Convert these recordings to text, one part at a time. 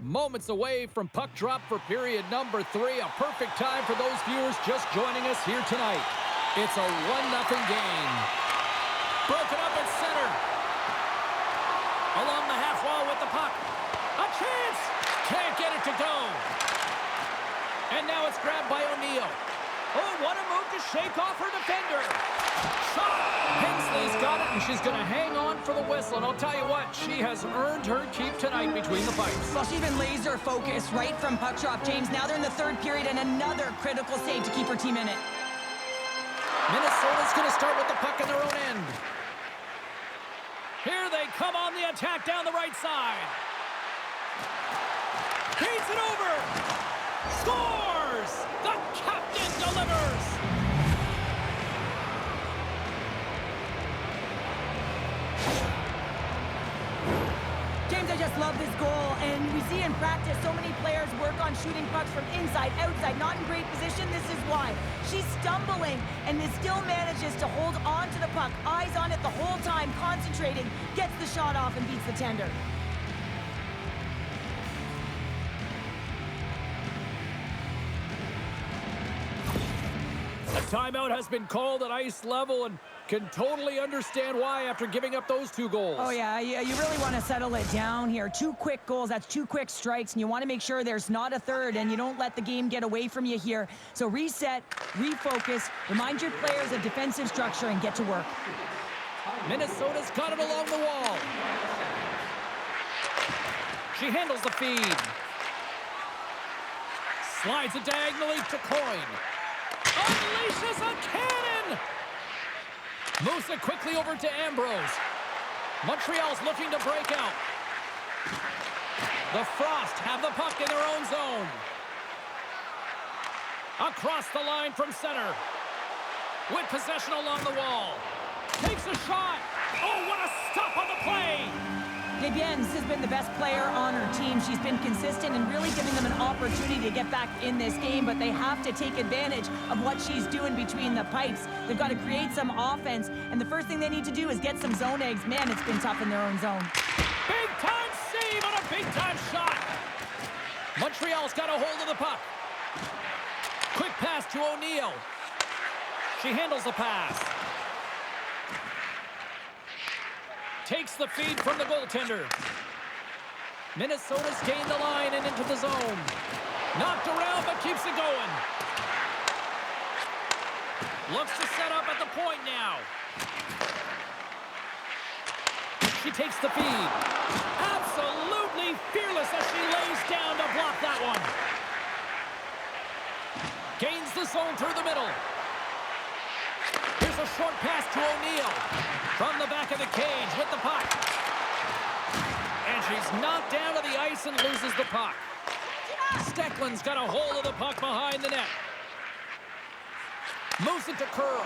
Moments away from puck drop for period number 3. A perfect time for those viewers just joining us here tonight. It's a 1-0 game. Broken up at center. Along the half wall with the puck. A chance! Can't get it to go. And now it's grabbed by O'Neill. Oh, what a move to shake off her defender. Shot! Hensley's got it, and she's going to hang on for the whistle. And I'll tell you what, she has earned her keep tonight between the pipes. Well, she's been laser focused right from puck drop, James. Now they're in the third period, and another critical save to keep her team in it. Minnesota's going to start with the puck in their own end. Here they come on the attack down the right side. Feeds it over. Scores! The captain delivers! James, I just love this goal, and we see in practice so many players work on shooting pucks from inside, outside, not in great position. This is why. She's stumbling, and still manages to hold on to the puck, eyes on it the whole time, concentrating, gets the shot off, and beats the tender. A timeout has been called at ice level, and can totally understand why after giving up those 2 goals. Oh, yeah, you really want to settle it down here. 2 quick goals, that's 2 quick strikes, and you want to make sure there's not a third, and you don't let the game get away from you here. So reset, refocus, remind your players of defensive structure, and get to work. Minnesota's got it along the wall. She handles the feed. Slides it diagonally to Coyne. Unleashes a cannon! Moves it quickly over to Ambrose. Montreal's looking to break out. The Frost have the puck in their own zone. Across the line from center. With possession along the wall. Takes a shot. Oh, what a stop on the play! Again, this has been the best player on her team. She's been consistent and really giving them an opportunity to get back in this game, but they have to take advantage of what she's doing between the pipes. They've got to create some offense, and the first thing they need to do is get some zone eggs. Man, it's been tough in their own zone. Big-time save on a big-time shot. Montreal's got a hold of the puck. Quick pass to O'Neill. She handles the pass. Takes the feed from the goaltender. Minnesota's gained the line and into the zone. Knocked around, but keeps it going. Looks to set up at the point now. She takes the feed. Absolutely fearless as she lays down to block that one. Gains the zone through the middle. Here's a short pass to O'Neill. From the back of the cage with the puck. And she's knocked down to the ice and loses the puck. Steckland's got a hold of the puck behind the net. Moves it to Curl.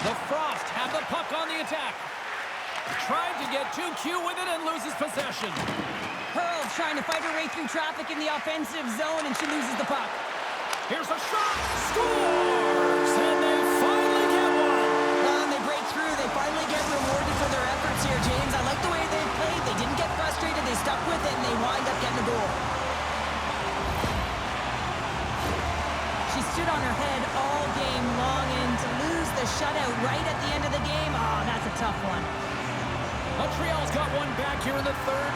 The Frost have the puck on the attack. Tried to get too cute with it and loses possession. Pearl's trying to fight her way through traffic in the offensive zone, and she loses the puck. Here's a shot. Scores! And they finally get one. Well, they break through. They finally get rewarded for their efforts here, James. I like the way they played. They didn't get frustrated. They stuck with it, and they wind up getting a goal. She stood on her head all game long, and to lose the shutout right at the end of the game, oh, that's a tough one. Montreal's got one back here in the third,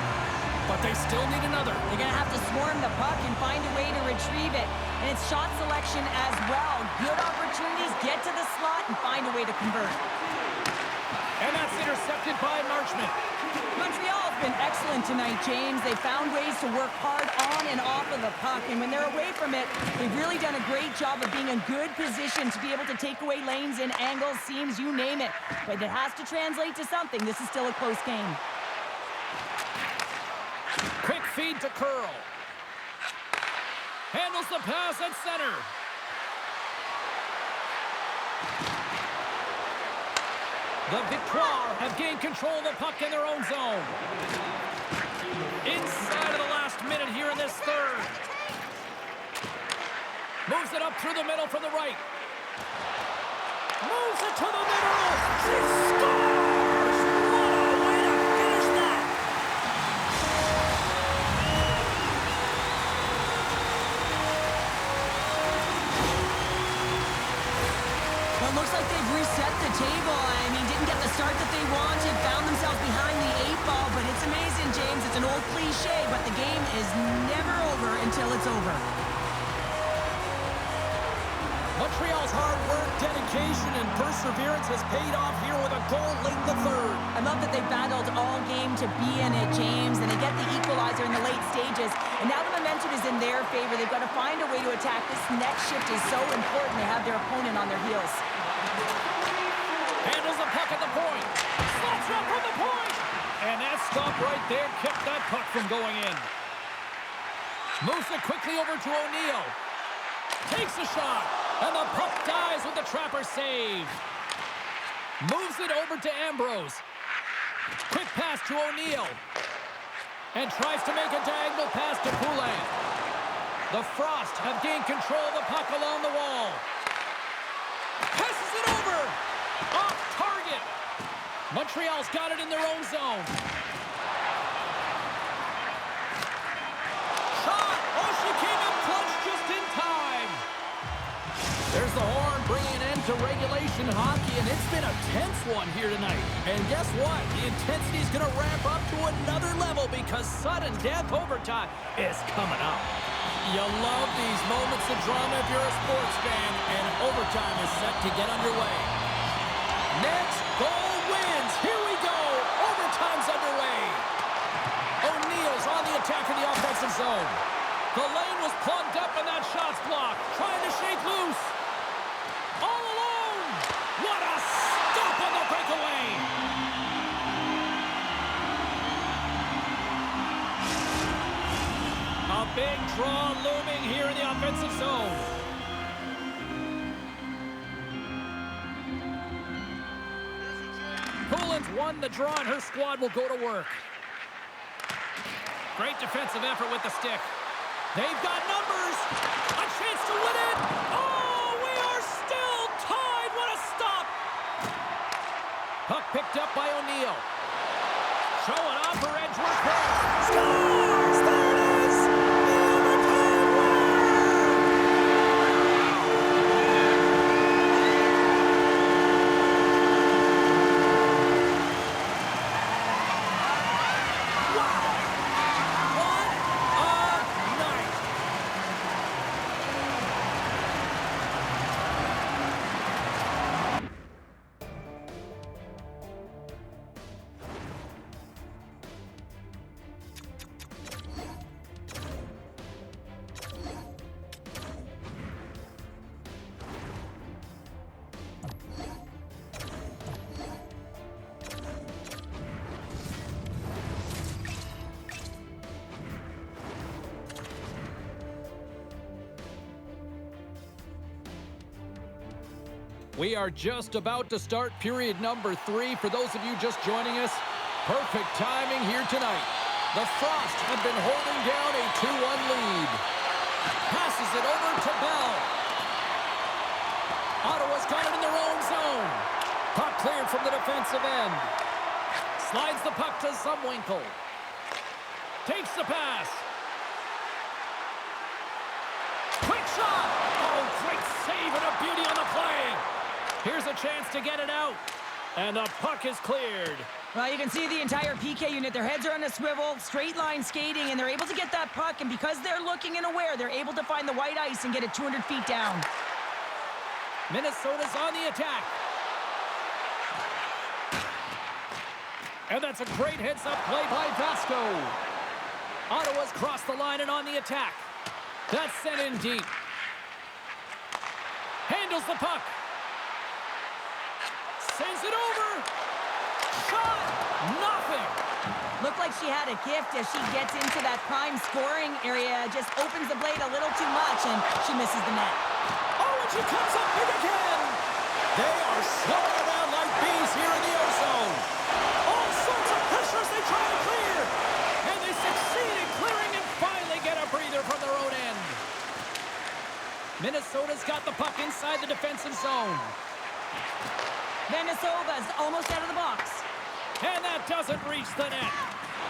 but they still need another. They're going to have to swarm the puck and find a way to retrieve it. And it's shot selection as well. Good opportunities, get to the slot, and find a way to convert. And that's intercepted by Marchment. Montreal has been excellent tonight, James. They found ways to work hard on and off of the puck. And when they're away from it, they've really done a great job of being in good position to be able to take away lanes and angles, seams, you name it. But it has to translate to something. This is still a close game. Quick feed to Curl. Handles the pass at center. The Victoire have gained control of the puck in their own zone. Inside of the last minute here in this third. Moves it up through the middle from the right. Moves it to the middle. She scores! What a way to finish that! looks like they've reset the table. I mean, didn't get the start that they wanted, found themselves behind the 8 ball, but it's amazing, James. It's an old cliche, but the game is never over until it's over. Montreal's hard work, dedication, and perseverance has paid off here with a goal late in the third. I love that they battled all game to be in it, James, and they get the equalizer in the late stages. And now the momentum is in their favor. They've got to find a way to attack. This next shift is so important to have their opponent on their heels. Handles the puck at the point. Slots up from the point. And that stop right there kept that puck from going in. Moves it quickly over to O'Neill. Takes a shot. And the puck dies with the trapper save. Moves it over to Ambrose. Quick pass to O'Neill. And tries to make a diagonal pass to Poulin. The Frost have gained control of the puck along the wall. Passes it over. Off target. Montreal's got it in their own zone. Shot. Oh, she came up clutch just in time. There's the horn bringing an end to regulation hockey, and it's been a tense one here tonight. And guess what? The intensity is going to ramp up to another level because sudden death overtime is coming up. You love these moments of drama if you're a sports fan, and overtime is set to get underway. Next goal wins. Here we go. Overtime's underway. O'Neill's on the attack in the offensive zone. The lane was plugged up and that shot's blocked. Trying to shake loose. All alone! What a stop on the breakaway! A big draw looming here in the offensive zone. Poulin's won the draw and her squad will go to work. Great defensive effort with the stick. They've got numbers. A chance to win it. Oh, we are still tied. What a stop. Puck picked up by O'Neill. Showing off for Edgeworth. Scores! There it is! The overtime Wow! What a night! We are just about to start period number 3. For those of you just joining us, perfect timing here tonight. The Frost have been holding down a 2-1 lead. Passes it over to Bell. Ottawa's got it in their own zone. Puck cleared from the defensive end. Slides the puck to Zumwinkle. Takes the pass. Quick shot! Oh, great save and a beauty on the play. Here's a chance to get it out. And the puck is cleared. Well, you can see the entire PK unit. Their heads are on a swivel, straight line skating, and they're able to get that puck. And because they're looking and aware, they're able to find the white ice and get it 200 feet down. Minnesota's on the attack. And that's a great heads-up play by Vasco. Ottawa's crossed the line and on the attack. That's sent in deep. Handles the puck. Sends it over. Shot. Nothing. Looked like she had a gift as she gets into that prime scoring area. Just opens the blade a little too much, and she misses the net. Oh, and she comes up big again. They are slowing around like bees here in the O-zone. All sorts of pressure as they try to clear. And they succeed in clearing and finally get a breather from their own end. Minnesota's got the puck inside the defensive zone. Venezuela's almost out of the box. And that doesn't reach the net.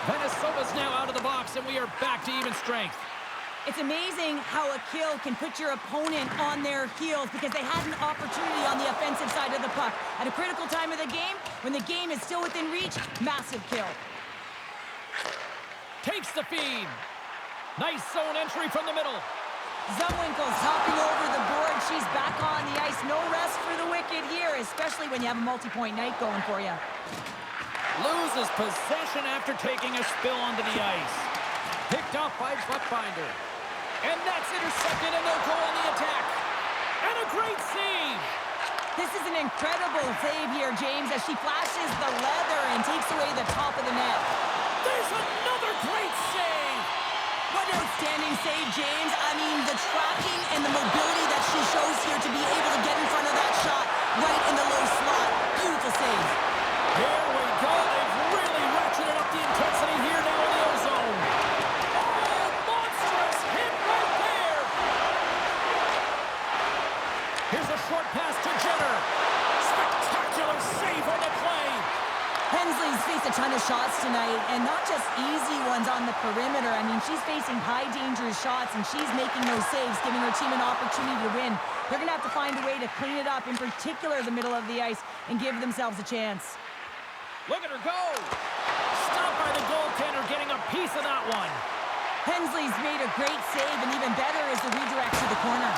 Venezuela's now out of the box, and we are back to even strength. It's amazing how a kill can put your opponent on their heels because they had an opportunity on the offensive side of the puck. At a critical time of the game, when the game is still within reach, massive kill. Takes the feed. Nice zone entry from the middle. Zumwinkel's hopping over the board. She's back on the ice. No rest for the Wicked here, especially when you have a multi-point night going for you. Loses possession after taking a spill onto the ice. Picked off by Buckbinder. And that's intercepted, and they'll go on the attack. And a great save. This is an incredible save here, James, as she flashes the leather and takes away the top of the net. There's another great save. What an outstanding save, James. I mean, the tracking and the mobility that she shows here to be able to get in front of that shot right in the low slot. Beautiful save. Here we go. They've really ratcheted up the intensity here now in the O-zone. Oh, monstrous hit right there. Here's a short pass to Jenner. Spectacular save on the play. Hensley's faced a ton of shots tonight, and not just easy ones on the perimeter. I mean, she's facing high dangerous shots, and she's making those saves, giving her team an opportunity to win. They're going to have to find a way to clean it up, in particular the middle of the ice, and give themselves a chance. Look at her go. Stopped by the goaltender, getting a piece of that one. Hensley's made a great save, and even better is the redirect to the corner.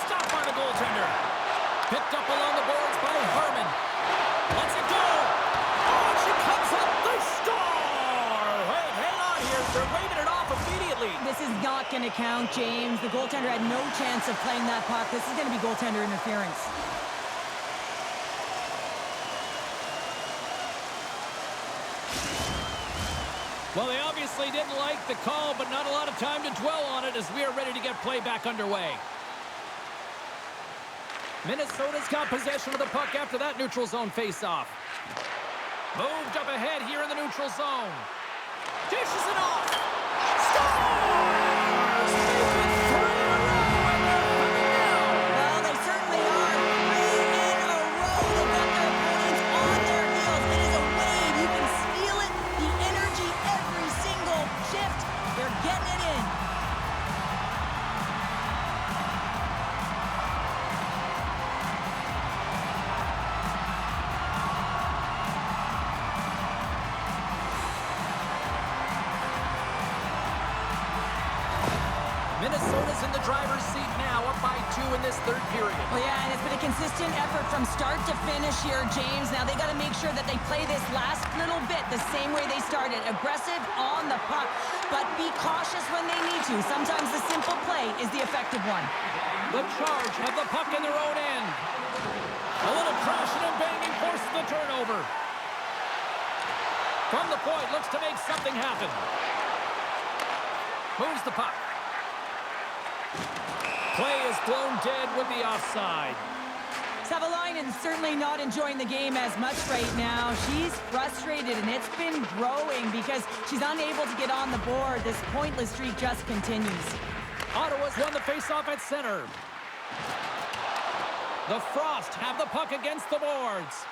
Stopped by the goaltender. Picked up along the boards by Harmon. Lets it go. Oh, she comes up. They score. Wait, hang on here. They're waving it off immediately. This is not going to count, James. The goaltender had no chance of playing that puck. This is going to be goaltender interference. Well, they obviously didn't like the call, but not a lot of time to dwell on it as we are ready to get play back underway. Minnesota's got possession of the puck after that neutral zone face-off. Moved up ahead here in the neutral zone. Dishes it off. Scores! Make it 3 in a row, and they're coming now. Well, they certainly are. 3 in a row. They've got their opponents on their heels. It is a wave. You can feel it. The energy every single shift. They're getting it in. Minnesota's in the driver's seat now, up by 2 in this third period. Well, yeah, and it's been a consistent effort from start to finish here, James. Now they got to make sure that they play this last little bit the same way they started. Aggressive on the puck, but be cautious when they need to. Sometimes the simple play is the effective one. The charge have the puck in their own end. A little crashing and banging forces the turnover. From the point, looks to make something happen. Moves the puck. Play is blown dead with the offside. Savalainen's certainly not enjoying the game as much right now. She's frustrated, and it's been growing because she's unable to get on the board. This pointless streak just continues. Ottawa's won the faceoff at center. The Frost have the puck against the boards.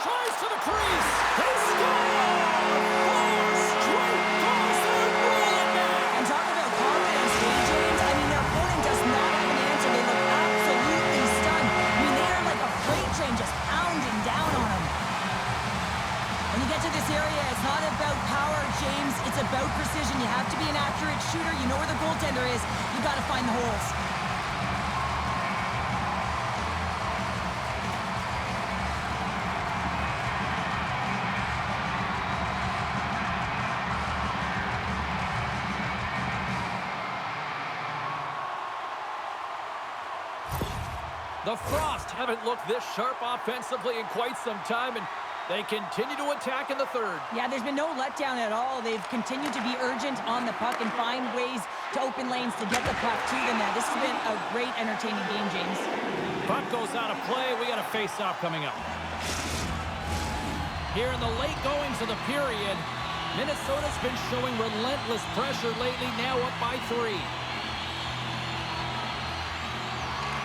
Tries to the crease. They score! 4 straight goals. They're rolling back. And talk about confidence, hey, James. I mean, their opponent does not have an answer. They look absolutely stunned. I mean, they are like a freight train just pounding down on them. When you get to this area, it's not about power, James. It's about precision. You have to be an accurate shooter. You know where the goaltender is. You got to find the holes. The Frost haven't looked this sharp offensively in quite some time, and they continue to attack in the third. Yeah, there's been no letdown at all. They've continued to be urgent on the puck and find ways to open lanes to get the puck to the net. This has been a great, entertaining game, James. Puck goes out of play. We got a face-off coming up. Here in the late goings of the period, Minnesota's been showing relentless pressure lately, now up by 3.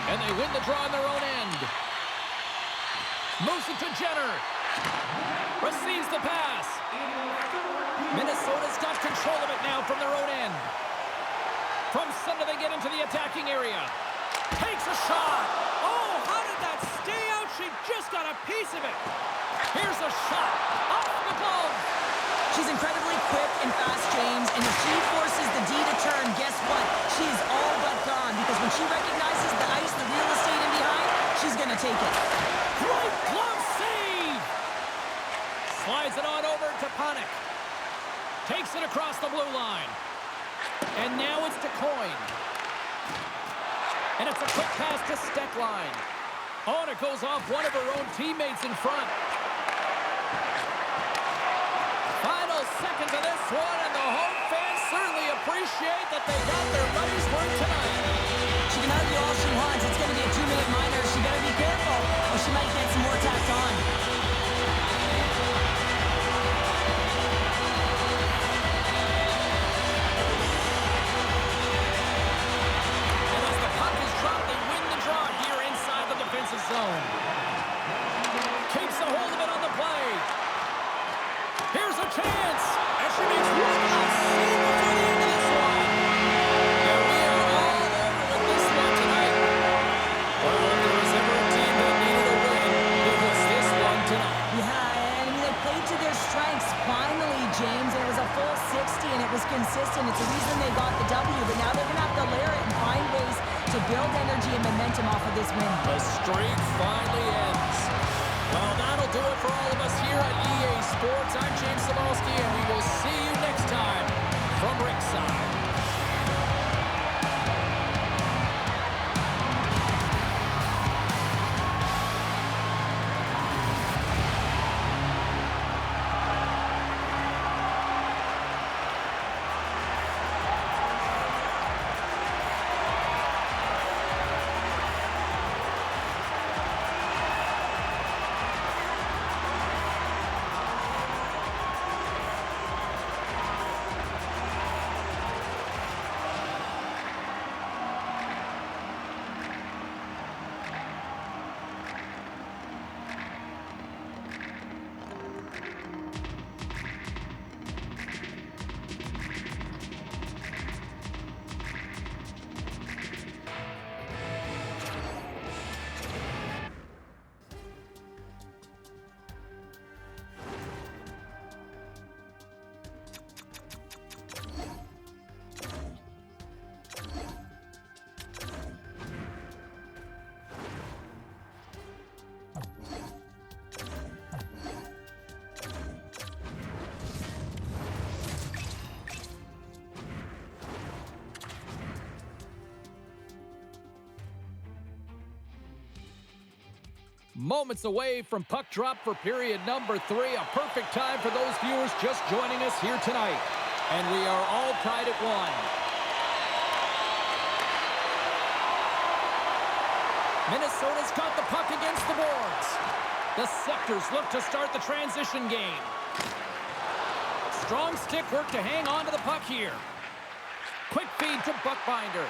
And they win the draw on their own end. Moves it to Jenner. Receives the pass. Minnesota's got control of it now from their own end. From center, they get into the attacking area. Takes a shot. Oh, how did that stay out? She just got a piece of it. Here's a shot. Off the glove. She's incredibly quick and fast, James, and if she forces the D to turn, guess what? She is all but gone, because when she recognizes the ice, the real estate in behind, she's going to take it. Great glove save. Slides it on over to Panik. Takes it across the blue line. And now it's to Coyne. And it's a quick pass to Steckline. Oh, and it goes off one of her own teammates in front. Final seconds of this one, and the home fans certainly appreciate that they got their money's worth tonight. She can argue all she wants. It's going to be a 2-minute minor. She better be careful, or she might get some more tacked on. Zone. Keeps a hold of it on the play. Here's a chance. And she makes one last save before the end of this one. And we are all over with this one tonight. Well, if there was ever a team that needed a win, it was this one tonight. Yeah, and they played to their strengths finally, James. And it was a full 60, and it was consistent. It's the reason they got the W, but now they're going to have to layer it and find ways to build energy and momentum off of this win. The streak finally ends. Well, that'll do it for all of us here at EA Sports. I'm James Cybulski, and we will see you next time from ringside. Moments away from puck drop for period number 3. A perfect time for those viewers just joining us here tonight. And we are all tied at 1. Minnesota's got the puck against the boards. The Sectors look to start the transition game. Strong stick work to hang on to the puck here. Quick feed to Buckbinder.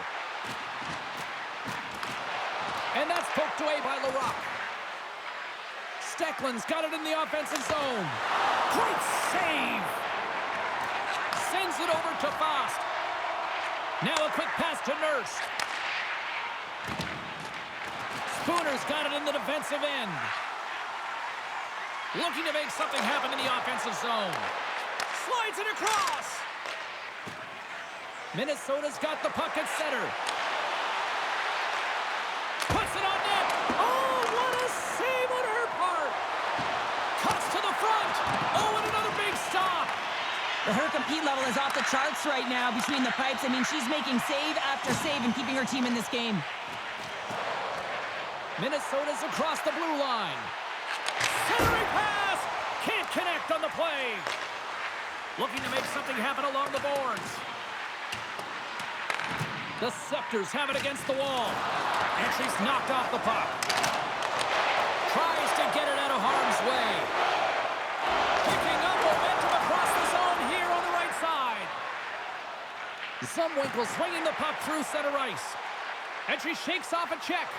And that's poked away by LaRock. Stecklin's got it in the offensive zone. Great save! Sends it over to Fost. Now a quick pass to Nurse. Spooner's got it in the defensive end. Looking to make something happen in the offensive zone. Slides it across. Minnesota's got the puck at center. Puts it on net. Oh, what a save on her part. Cuts to the front. Oh, and another big stop. Her compete level is off the charts right now between the pipes. I mean, she's making save after save and keeping her team in this game. Minnesota's across the blue line. Centering pass. Can't connect on the play. Looking to make something happen along the boards. The Sectors have it against the wall. And she's knocked off the puck. Tries to get it out of harm's way. Picking up momentum across the zone here on the right side. Zumwinkle swinging the puck through center ice. And she shakes off a check.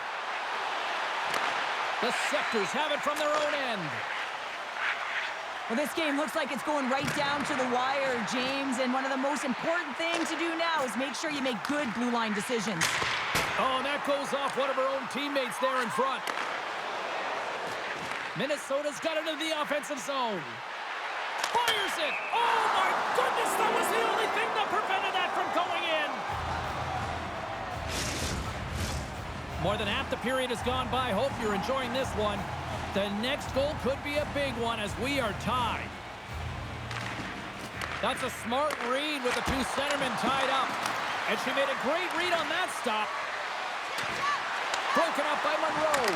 The Sectors have it from their own end. Well, this game looks like it's going right down to the wire, James, and one of the most important things to do now is make sure you make good blue line decisions. Oh, and that goes off one of her own teammates there in front. Minnesota's got into the offensive zone. Fires it! Oh, my goodness! That was the only thing that prevented that from going in! More than half the period has gone by. Hope you're enjoying this one. The next goal could be a big one as we are tied. That's a smart read with the two centermen tied up. And she made a great read on that stop. Broken up by Monroe.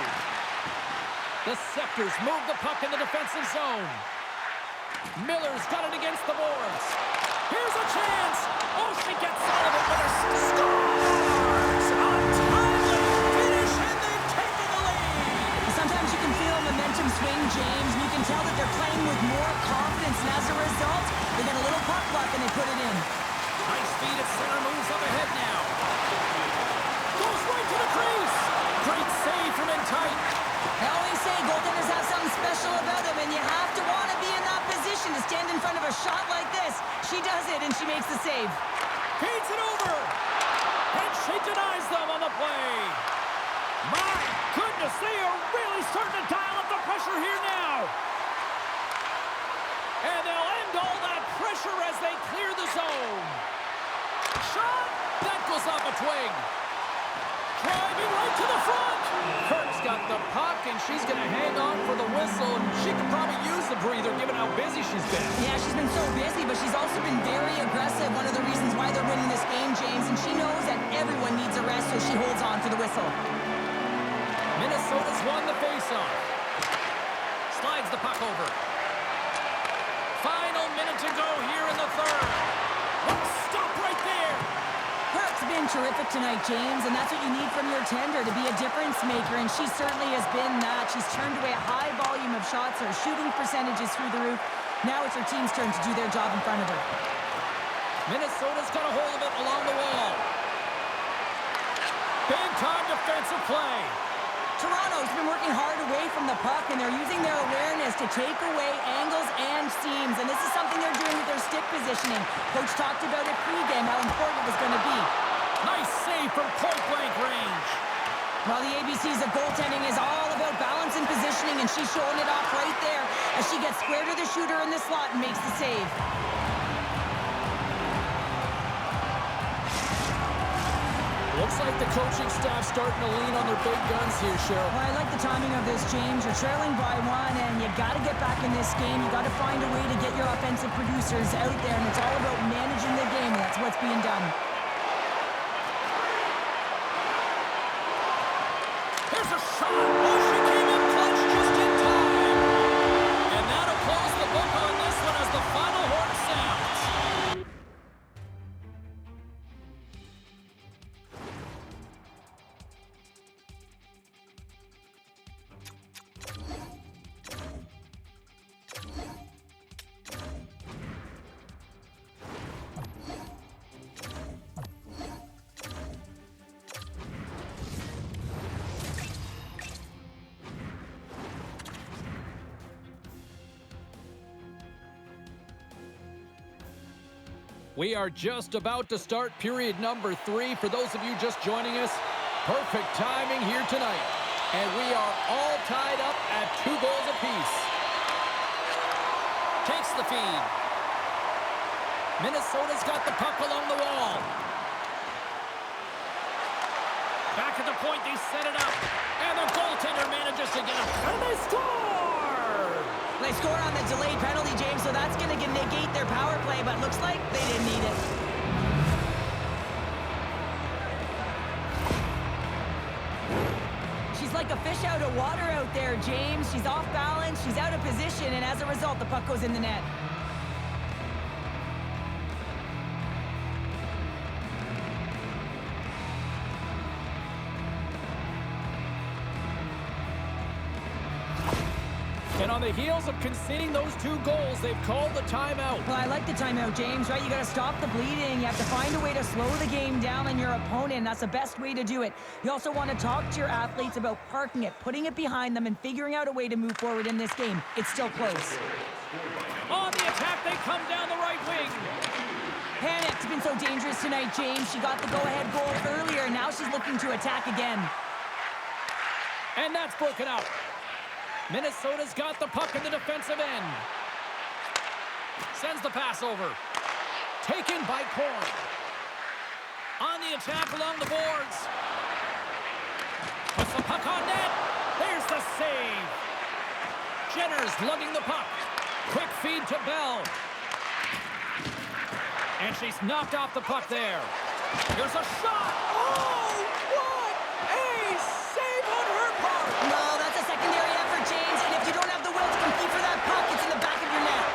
The Scepters move the puck in the defensive zone. Miller's got it against the boards. Here's a chance. Oh, she gets out of it with a scores! A timely finish, and they've taken the lead. Sometimes you can feel momentum swing, James, and you can tell that they're playing with more confidence, and as a result, they get a little puck luck and they put it in. High speed at center, moves up ahead now. Goes right to the crease. Great save from in tight. I always say goaltenders have something special about them, and you have to want to be in that position to stand in front of a shot like this. She does it, and she makes the save. Feeds it over. And she denies them on the play. My goodness, they are really starting to dial up the pressure here now. And they'll end all that pressure as they clear the zone. Shot! That goes off a twig. Driving right to the front. Kirk's got the puck, and she's going to hang on for the whistle. She could probably use the breather, given how busy she's been. Yeah, she's been so busy, but she's also been very aggressive. One of the reasons why they're winning this game, James, and she knows that everyone needs a rest, so she holds on for the whistle. Minnesota's won the faceoff. Slides the puck over. Final minute to go here in the third. Stop right there. Kirk's been terrific tonight, James, and that's what you need from your tender, to be a difference maker, and she certainly has been that. She's turned away a high volume of shots. Her shooting percentages through the roof. Now it's her team's turn to do their job in front of her. Minnesota's got a hold of it along the wall. Big-time defensive play. Toronto's been working hard away from the puck, and they're using their awareness to take away angles and seams, and this is something they're doing with their stick positioning. Coach talked about it pregame, how important it was going to be. Nice save from point-blank range. Well, the ABC's of goaltending is all about balance and positioning, and she's showing it off right there as she gets square to the shooter in the slot and makes the save. Looks like the coaching staff starting to lean on their big guns here, Cheryl. Well, I like the timing of this, James. You're trailing by one, and you got to get back in this game. You got to find a way to get your offensive producers out there, and it's all about managing the game, and that's what's being done. Here's a shot. Oh, she came in clutch just in time. And that'll close the book on this one as the final horn sounds. We are just about to start period number 3. For those of you just joining us, perfect timing here tonight. And we are all tied up at 2 goals apiece. Takes the feed. Minnesota's got the puck along the wall. Back at the point, they set it up. And the goaltender manages to get up. And they score! They score on the delayed penalty, James, so that's going to negate their power play, but looks like they didn't need it. She's like a fish out of water out there, James. She's off balance, she's out of position, and as a result, the puck goes in the net. And on the heels of conceding those 2 goals, they've called the timeout. Well, I like the timeout, James, right? You got to stop the bleeding. You have to find a way to slow the game down on your opponent. That's the best way to do it. You also want to talk to your athletes about parking it, putting it behind them, and figuring out a way to move forward in this game. It's still close. On the attack, they come down the right wing. Panic's been so dangerous tonight, James. She got the go-ahead goal earlier. Now she's looking to attack again. And that's broken out. Minnesota's got the puck in the defensive end. Sends the pass over. Taken by Korn. On the attack along the boards. Puts the puck on net. There's the save. Jenner's lugging the puck. Quick feed to Bell. And she's knocked off the puck there. Here's a shot. Oh, what a save on her part. No, that's a secondary effort, James. And if you don't have the will to compete for that puck, it's in the back of your net.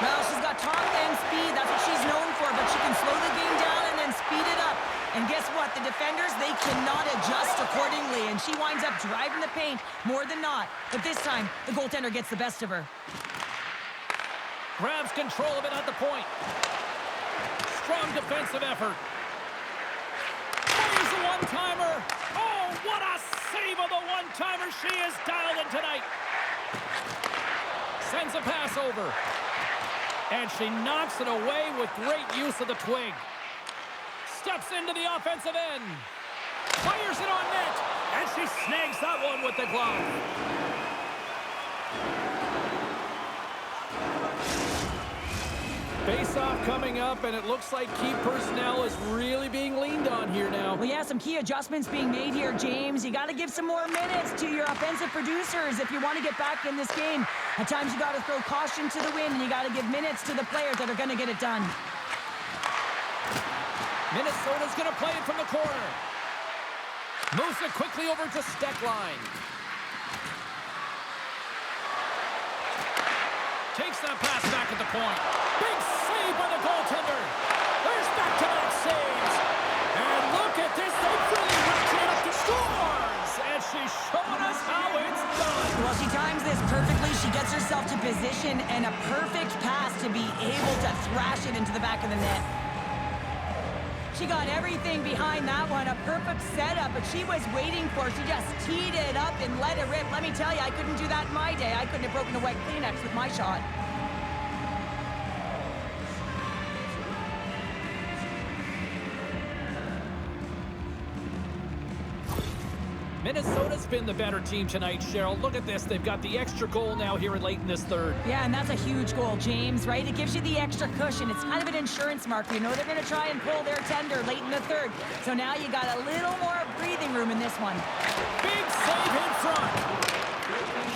Well, she's got top and speed. That's what she's known for. But she can slow the game down and then speed it up. And guess what? The defenders, they cannot adjust accordingly. And she winds up driving the paint more than not. But this time, the goaltender gets the best of her. Grabs control of it at the point. Strong defensive effort. Fires a one-timer. Oh, what a save of the one-timer. She is dialed in tonight. Sends a pass over. And she knocks it away with great use of the twig. Steps into the offensive end. Fires it on net. And she snags that one with the glove. Face-off coming up, and it looks like key personnel is really being leaned on here now. Well, yeah, some key adjustments being made here, James. You got to give some more minutes to your offensive producers if you want to get back in this game. At times, you got to throw caution to the wind, and you got to give minutes to the players that are going to get it done. Minnesota's going to play it from the corner. Moves it quickly over to Steckline. Takes that pass back at the point. Big save by the goaltender. There's back-to-back saves. And look at this. They've really ratcheted up the scores. And she's showing us how it's done. Well, she times this perfectly. She gets herself to position and a perfect pass to be able to thrash it into the back of the net. She got everything behind that one, a perfect setup, but she was waiting for it. She just teed it up and let it rip. Let me tell you, I couldn't do that in my day. I couldn't have broken a wet Kleenex with my shot. Minnesota's been the better team tonight, Cheryl. Look at this. They've got the extra goal now here late in this third. Yeah, and that's a huge goal, James, right? It gives you the extra cushion. It's kind of an insurance marker. You know they're going to try and pull their tender late in the third. So now you got a little more breathing room in this one. Big save in front.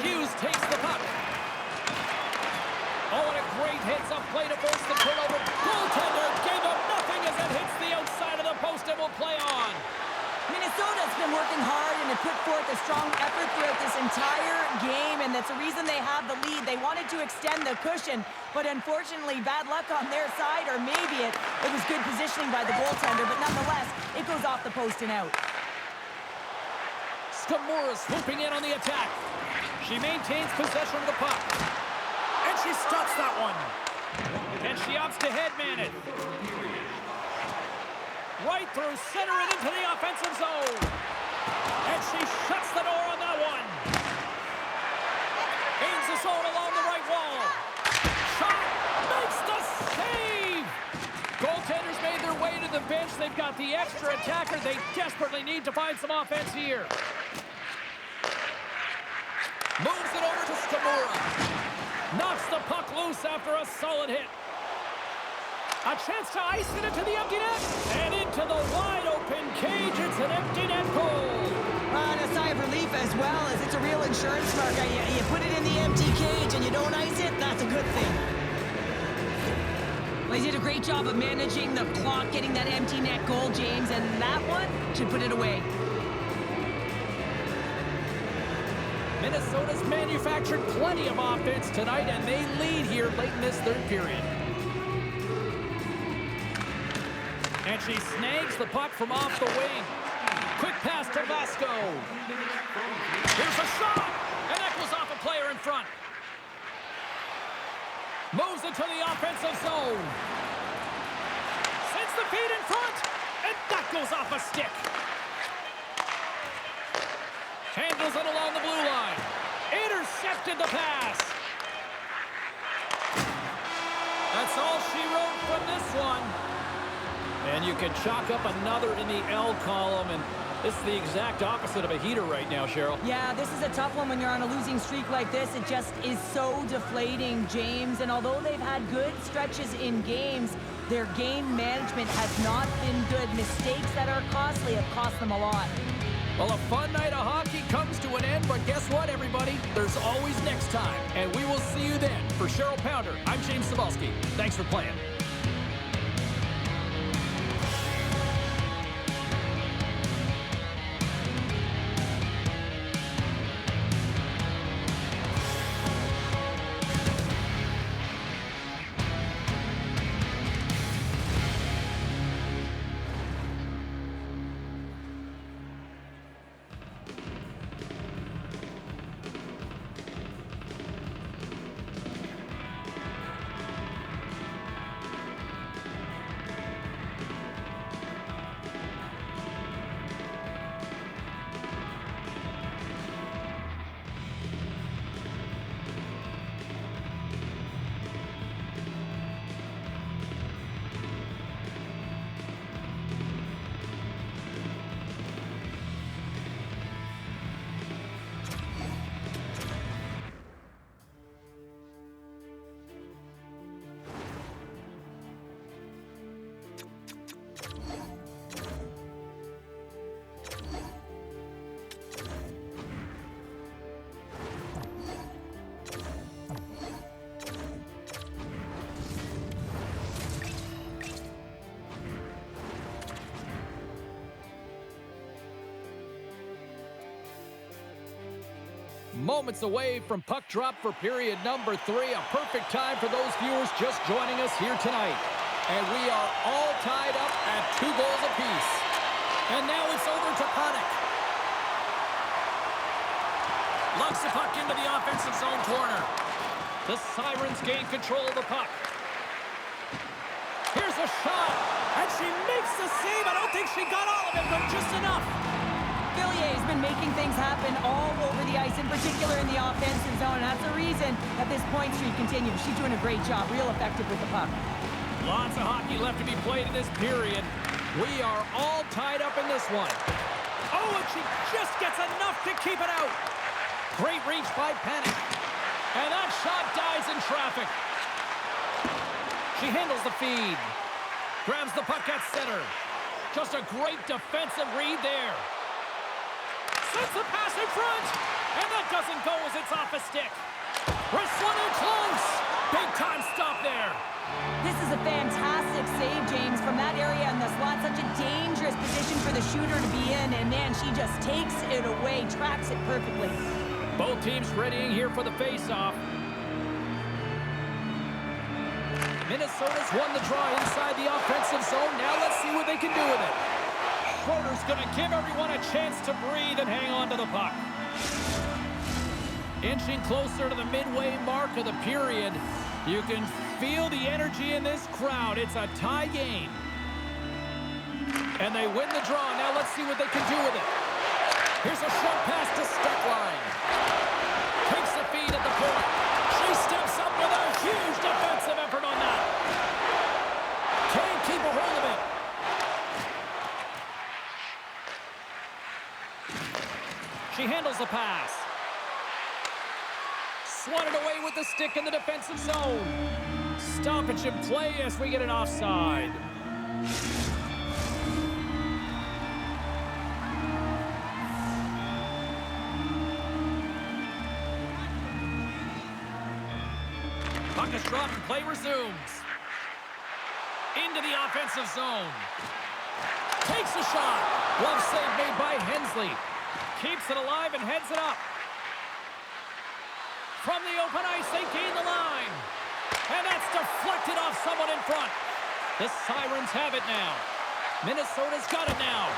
Hughes takes the puck. Oh, and a great hits up play to force the turnover. Goaltender gave up nothing as it hits the outside of the post and will play on. Minnesota's been working hard and have put forth a strong effort throughout this entire game, and that's the reason they have the lead. They wanted to extend the cushion, but unfortunately, bad luck on their side, or maybe it was good positioning by the goaltender, but nonetheless, it goes off the post and out. Skamura's swooping in on the attack. She maintains possession of the puck. And she stops that one. And she opts to headman it. Right through center and into the offensive zone. And she shuts the door on that one. Gains the zone along the right wall. Shot makes the save. Goaltenders made their way to the bench. They've got the extra attacker. They desperately need to find some offense here. Moves it over to Skamura. Knocks the puck loose after a solid hit. A chance to ice it into the empty net. And into the wide-open cage. It's an empty net goal. And a sigh of relief as well, as it's a real insurance marker. You put it in the empty cage and you don't ice it, that's a good thing. Well, he did a great job of managing the clock, getting that empty net goal, James, and that one should put it away. Minnesota's manufactured plenty of offense tonight, and they lead here late in this third period. And she snags the puck from off the wing. Quick pass to Vasco. Here's a shot, and that goes off a player in front. Moves it to the offensive zone. Sends the feed in front, and that goes off a stick. Handles it along the blue line. Intercepted the pass. that's all she wrote from this one. And you can chalk up another in the L column, and this is the exact opposite of a heater right now, Cheryl. Yeah, this is a tough one when you're on a losing streak like this. It just is so deflating, James. And although they've had good stretches in games, their game management has not been good. Mistakes that are costly have cost them a lot. Well, a fun night of hockey comes to an end, but guess what, everybody? There's always next time, and we will see you then. For Cheryl Pounder, I'm James Cybulski. Thanks for playing. Moments away from puck drop for period number 3. A perfect time for those viewers just joining us here tonight. And we are all tied up at 2 goals apiece. And now it's over to Panik. Lugs the puck into the offensive zone corner. The Sirens gain control of the puck. Here's a shot. And she makes the save. I don't think she got all of it, but just enough. Villier's been making things happen all over the ice, in particular in the offensive zone. And that's the reason that this point streak continues. She's doing a great job, real effective with the puck. Lots of hockey left to be played in this period. We are all tied up in this one. Oh, and she just gets enough to keep it out. Great reach by Panik. And that shot dies in traffic. She handles the feed. Grabs the puck at center. Just a great defensive read there. Sends the pass in front. And that doesn't go as it's off a stick. Wrist one in close. Big time stop there. This is a fantastic save, James, from that area in the slot. Such a dangerous position for the shooter to be in. And, man, she just takes it away, tracks it perfectly. Both teams readying here for the face-off. Minnesota's won the draw inside the offensive zone. Now let's see what they can do with it. Schroeder's going to give everyone a chance to breathe and hang on to the puck. Inching closer to the midway mark of the period. You can feel the energy in this crowd. It's a tie game. And they win the draw. Now let's see what they can do with it. Here's a short pass to Steckline. Takes the feed at the point. She steps up with a huge defensive effort on that. Can't keep a hold of it. She handles the pass. Swatted away with the stick in the defensive zone. Stoppage in play as we get an offside. Puck is dropped and play resumes. Into the offensive zone. Takes a shot. Glove save made by Hensley. Keeps it alive and heads it up. From the open ice, they gain the line. And that's deflected off someone in front. The Sirens have it now. Minnesota's got it now.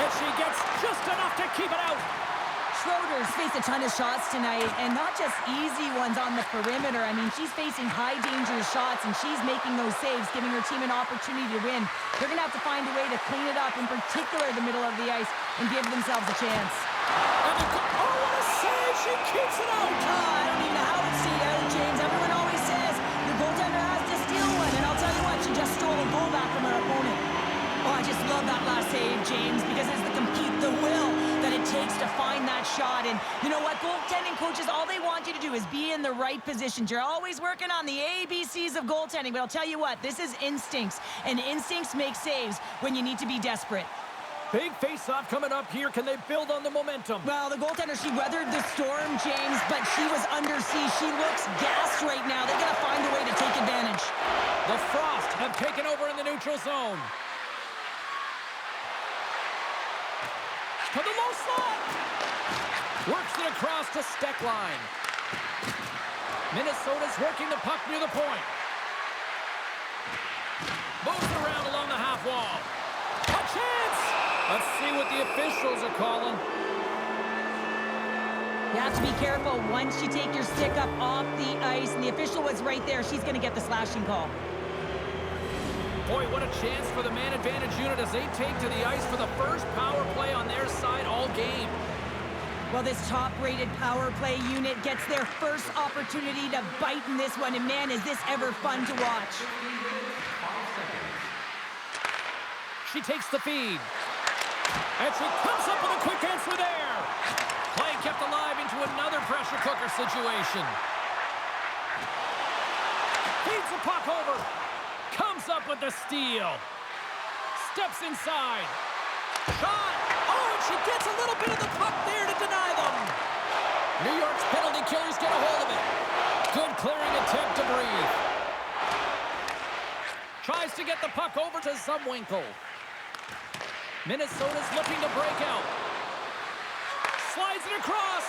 And she gets just enough to keep it out. Schroeder's faced a ton of shots tonight, and not just easy ones on the perimeter. I mean, she's facing high-danger shots, and she's making those saves, giving her team an opportunity to win. They're going to have to find a way to clean it up, in particular the middle of the ice, and give themselves a chance. Oh, what a save! She keeps it out! I don't even know how it's stayed out, James. Everyone always says the goaltender has to steal one. shot. And you know what? Goaltending coaches, all they want you to do is be in the right positions. You're always working on the ABCs of goaltending, but I'll tell you what, this is instincts, and instincts make saves when you need to be desperate. Big face-off coming up here. Can they build on the momentum? Well, the goaltender, she weathered the storm, James, but she was under siege. She looks gassed right now. They're going to find a way to take advantage. The Frost have taken over in the neutral zone. To the low slot. Works it across to Steckline. Minnesota's working the puck near the point. Moves around along the half wall. A chance! Let's see what the officials are calling. You have to be careful once you take your stick up off the ice, and the official was right there. She's going to get the slashing call. Boy, what a chance for the man advantage unit as they take to the ice for the first power play on their side all game. Well, this top-rated power play unit gets their first opportunity to bite in this one, and man, is this ever fun to watch. She takes the feed. And she comes up with a quick answer there. Play kept alive into another pressure cooker situation. Feeds the puck over. Comes up with the steal. Steps inside. Shot. Oh, and she gets a little bit of the puck there to deny them. New York's penalty killers get a hold of it. Good clearing attempt to breathe. Tries to get the puck over to Zumwinkle. Minnesota's looking to break out. Slides it across.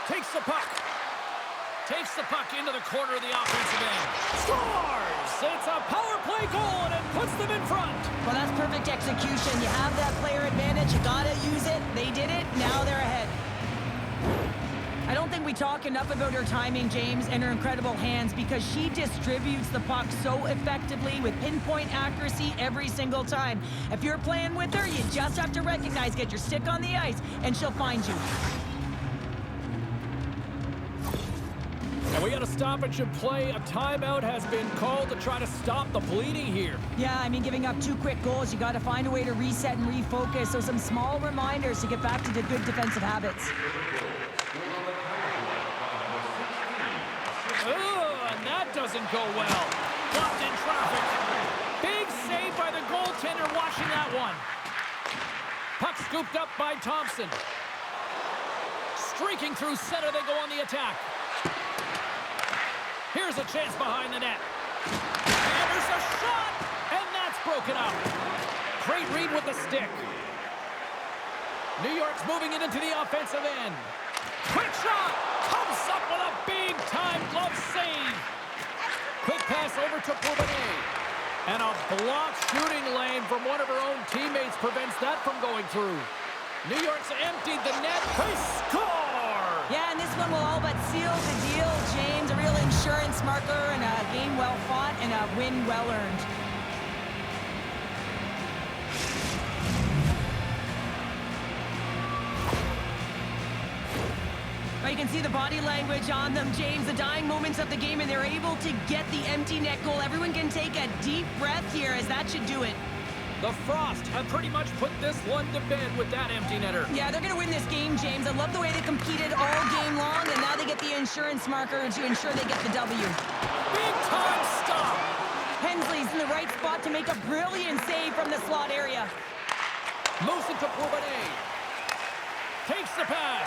Takes the puck. Takes the puck into the corner of the offensive end. Scores! It's a power play goal, and it puts them in front. Well, that's perfect execution. You have that player advantage. You got to use it. They did it. Now they're ahead. I don't think we talk enough about her timing, James, and her incredible hands, because she distributes the puck so effectively with pinpoint accuracy every single time. If you're playing with her, you just have to recognize, get your stick on the ice, and she'll find you. And we got a stoppage of play. A timeout has been called to try to stop the bleeding here. Yeah, I mean, giving up 2 quick goals, you got to find a way to reset and refocus. So some small reminders to get back to the good defensive habits. And that doesn't go well. Blocked in traffic. Big save by the goaltender watching that one. Puck scooped up by Thompson. Streaking through center, they go on the attack. Here's a chance behind the net. And there's a shot! And that's broken up. Great read with the stick. New York's moving it into the offensive end. Quick shot! Comes up with a big-time glove save. Quick pass over to Bourbonnais. And a blocked shooting lane from one of her own teammates prevents that from going through. New York's emptied the net. They score! Yeah, and this one will all but seal the deal, James. A real insurance marker and a game well fought and a win well earned. Well, you can see the body language on them, James. The dying moments of the game, and they're able to get the empty net goal. Everyone can take a deep breath here, as that should do it. The Frost have pretty much put this one to bed with that empty netter. Yeah, they're going to win this game, James. I love the way they competed all game long, and now they get the insurance marker to ensure they get the W. Big time stop. Hensley's in the right spot to make a brilliant save from the slot area. Moves it to Bourbonnais. Takes the pass.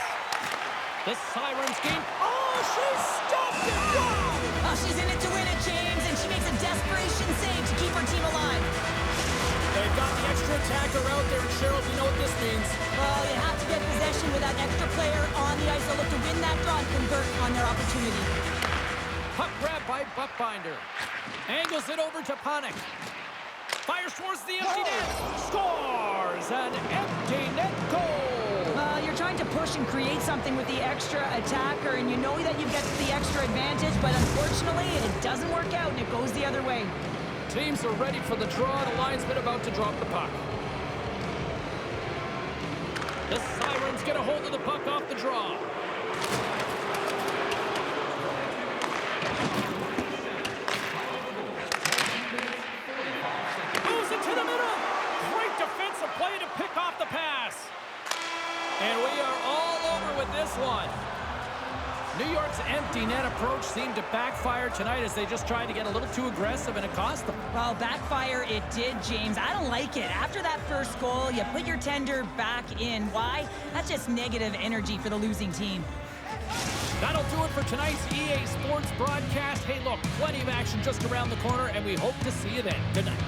The Sirens game. Oh, she stopped it. Wow. Oh, she's in it to win it, James, and she makes a desperation save to keep her team alive. They've got the extra attacker out there, and Cheryl, you know what this means. Well, you have to get possession with that extra player on the ice. They'll look to win that draw and convert on their opportunity. Puck grab by Buckbinder. Angles it over to Panik. Fires towards the empty net. Scores an empty net goal. You're trying to push and create something with the extra attacker, and you know that you get the extra advantage, but unfortunately, it doesn't work out, and it goes the other way. Teams are ready for the draw. The linesman about to drop the puck. The Sirens get a hold of the puck off the draw. Moves it to the middle. Great defensive play to pick off the pass. this one. New York's empty net approach seemed to backfire tonight as they just tried to get a little too aggressive, and it cost them. Well, backfire it did, James. I don't like it. After that first goal, you put your tender back in. Why? That's just negative energy for the losing team. That'll do it for tonight's EA Sports broadcast. Hey, look, plenty of action just around the corner, and we hope to see you then. Good night.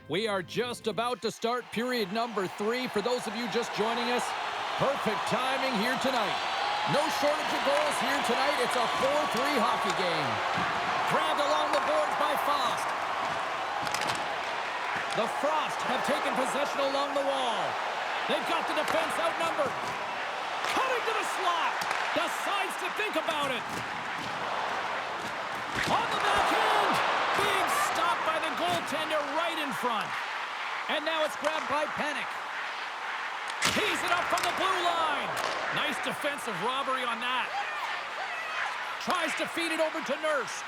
We are just about to start period number 3. For those of you just joining us, perfect timing here tonight. No shortage of goals here tonight. It's a 4-3 hockey game. Grabbed along the boards by Frost. The Frost have taken possession along the wall. They've got the defense outnumbered. Cutting to the slot. Decides to think about it. On the backhand. Big stop by the goaltender right in front. And now it's grabbed by Panic. Tees it up from the blue line. Nice defensive robbery on that. Tries to feed it over to Nurse.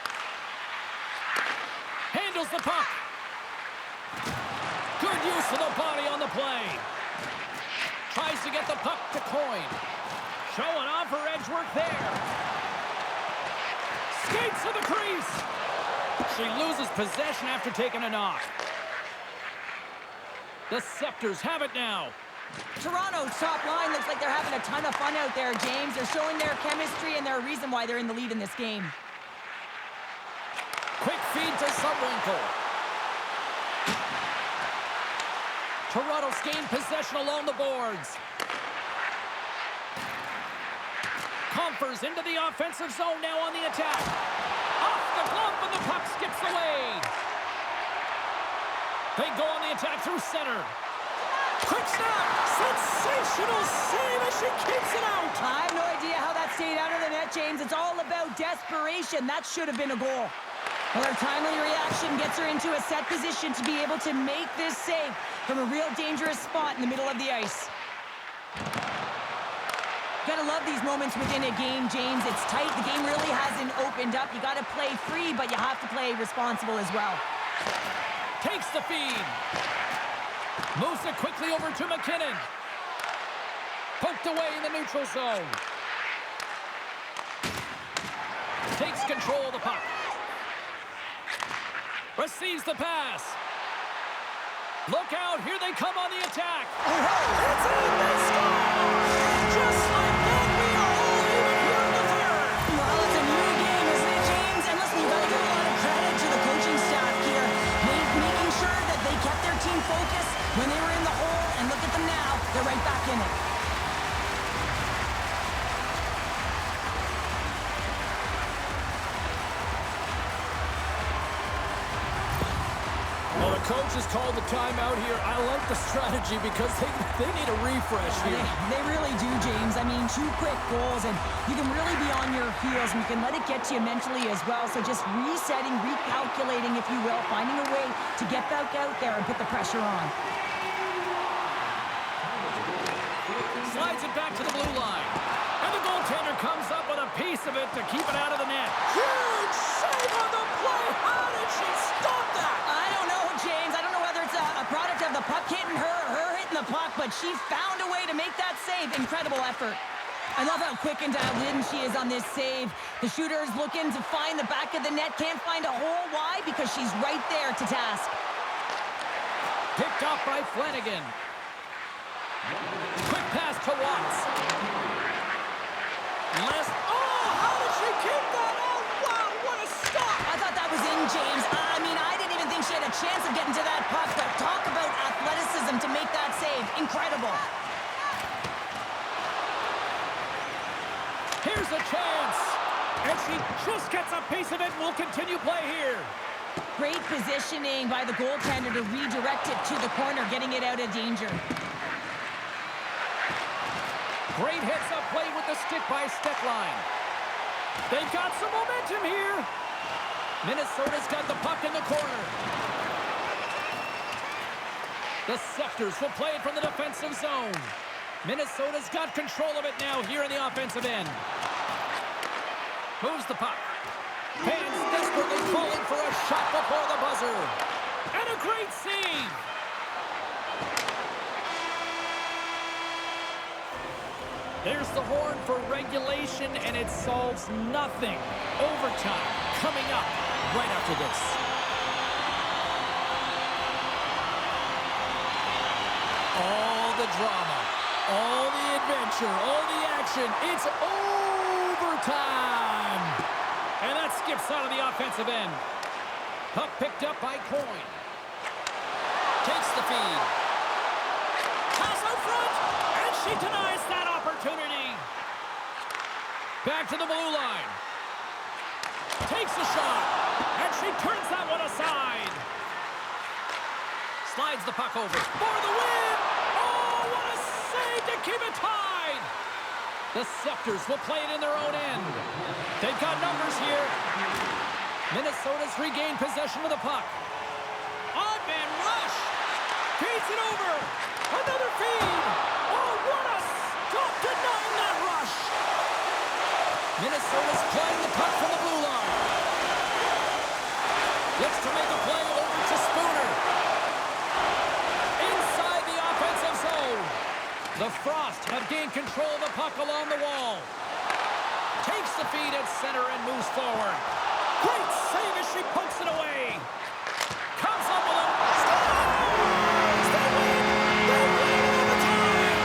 Handles the puck. Good use of the body on the play. Tries to get the puck to Coyne. Showing off her edge work there. Skates to the crease. She loses possession after taking a knock. The Scepters have it now. Toronto's top line looks like they're having a ton of fun out there, James. They're showing their chemistry, and they're a reason why they're in the lead in this game. Quick feed to Subwinkle. Toronto's gained possession along the boards. Comfers into the offensive zone now on the attack. Off the glove, and the puck skips away. They go on the attack through center. Quick snap! Sensational save as she keeps it out! I have no idea how that stayed out of the net, James. It's all about desperation. That should have been a goal. Well, her timely reaction gets her into a set position to be able to make this save from a real dangerous spot in the middle of the ice. Gotta love these moments within a game, James. It's tight. The game really hasn't opened up. You gotta play free, but you have to play responsible as well. Takes the feed. Moves it quickly over to McKinnon. Poked away in the neutral zone. Takes control of the puck. Receives the pass. Look out, here they come on the attack. It's in, they score! Just like that, we are all even here in the third. Well, it's a new game, isn't it, James? And listen, you gotta give a lot of credit to the coaching staff here. Making sure that they kept their team focused when they were in the hole, and look at them now. They're right back in it. Well, the coach has called the timeout here. I like the strategy because they need a refresh here. They really do, James. I mean, 2 quick goals, and you can really be on your heels, and you can let it get to you mentally as well. So just resetting, recalculating, if you will, finding a way to get back out there and put the pressure on. Slides it back to the blue line. And the goaltender comes up with a piece of it to keep it out of the net. Huge save on the play. How did she stop that? I don't know, James. I don't know whether it's a product of the puck hitting her or her hitting the puck, but she found a way to make that save. Incredible effort. I love how quick and dialed in she is on this save. The shooter is looking to find the back of the net. Can't find a hole. Why? Because she's right there to task. Picked up by Flanagan. Quick pass to Watts. How did she keep that? Oh, wow, what a stop! I thought that was in, James. I mean, I didn't even think she had a chance of getting to that puck, but talk about athleticism to make that save. Incredible. Here's a chance. And she just gets a piece of it and will continue play here. Great positioning by the goaltender to redirect it to the corner, getting it out of danger. Great hits up play with the stick by Steckline. They've got some momentum here. Minnesota's got the puck in the corner. The Scepters will play it from the defensive zone. Minnesota's got control of it now here in the offensive end. Moves the puck. Fans desperately calling for a shot before the buzzer. And a great save. There's the horn for regulation, and it solves nothing. Overtime coming up right after this. All the drama, all the adventure, all the action. It's overtime. And that skips out of the offensive end. Puck picked up by Coyne. Takes the feed. Pass out front, and she denies that opportunity. Back to the blue line. Takes a shot, and she turns that one aside. Slides the puck over for the win. Oh, what a save to keep it tied. The Scepters will play it in their own end. They've got numbers here. Minnesota's regained possession of the puck. Odd man rush. Feeds it over. Another feed. Oh, what a stop denying that rush. Minnesota's playing the puck from the blue line. Looks to make a play over to Spooner. Inside the offensive zone. The Frost have gained control of the puck along the wall. Takes the feed at center and moves forward. Great save as she pokes it away. Comes up with a... Scores! They win! They win overtime!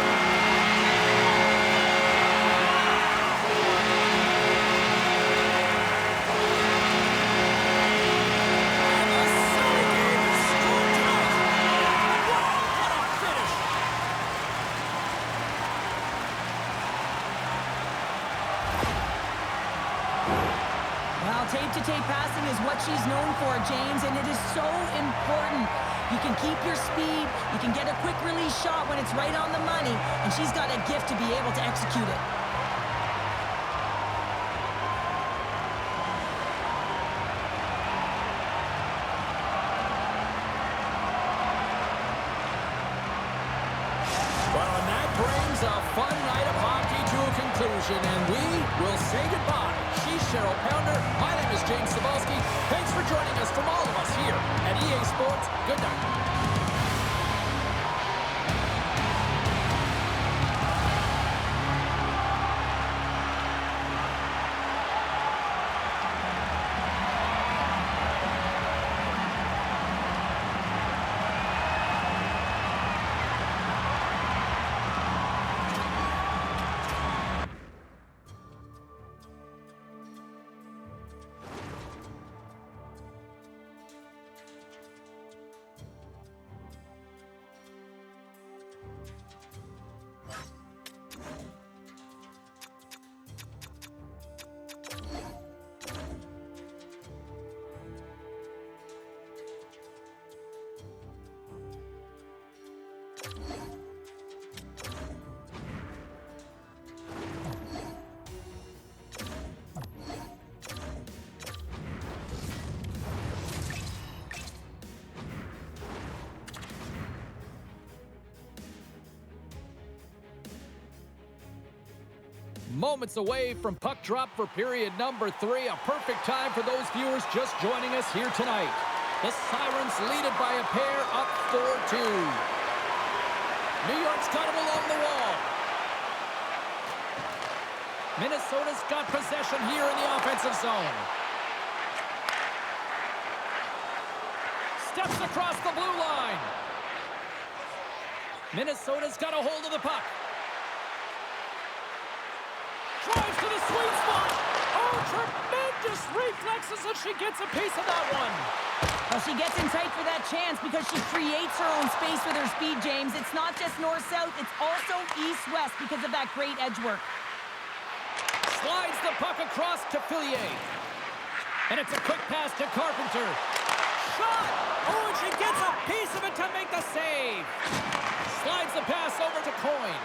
And the Sunny game is scored tonight. Wow, what a finish! Well, tape-to-tape passing is what she's known for, James, and it is so important. You can keep your speed, you can get a quick release shot when it's right on the money, and she's got a gift to be able to execute it. Well, and that brings a fun night of hockey to a conclusion, and we will say goodbye. She's Cheryl Pounder. My name is James Cebulski. Thanks for joining us from all of us here at EA Sports. Good night. Moments away from puck drop for period number 3. A perfect time for those viewers just joining us here tonight. The Sirens leaded by a pair, up 4-2. New York's got it along the wall. Minnesota's got possession here in the offensive zone. Steps across the blue line. Minnesota's got a hold of the puck. Drives to the sweet spot. Oh, tremendous reflexes, and she gets a piece of that one. Well, she gets in tight for that chance because she creates her own space with her speed, James. It's not just north-south, it's also east-west because of that great edge work. Slides the puck across to Fillier. And it's a quick pass to Carpenter. Shot! Oh, and she gets a piece of it to make the save. Slides the pass over to Coyne.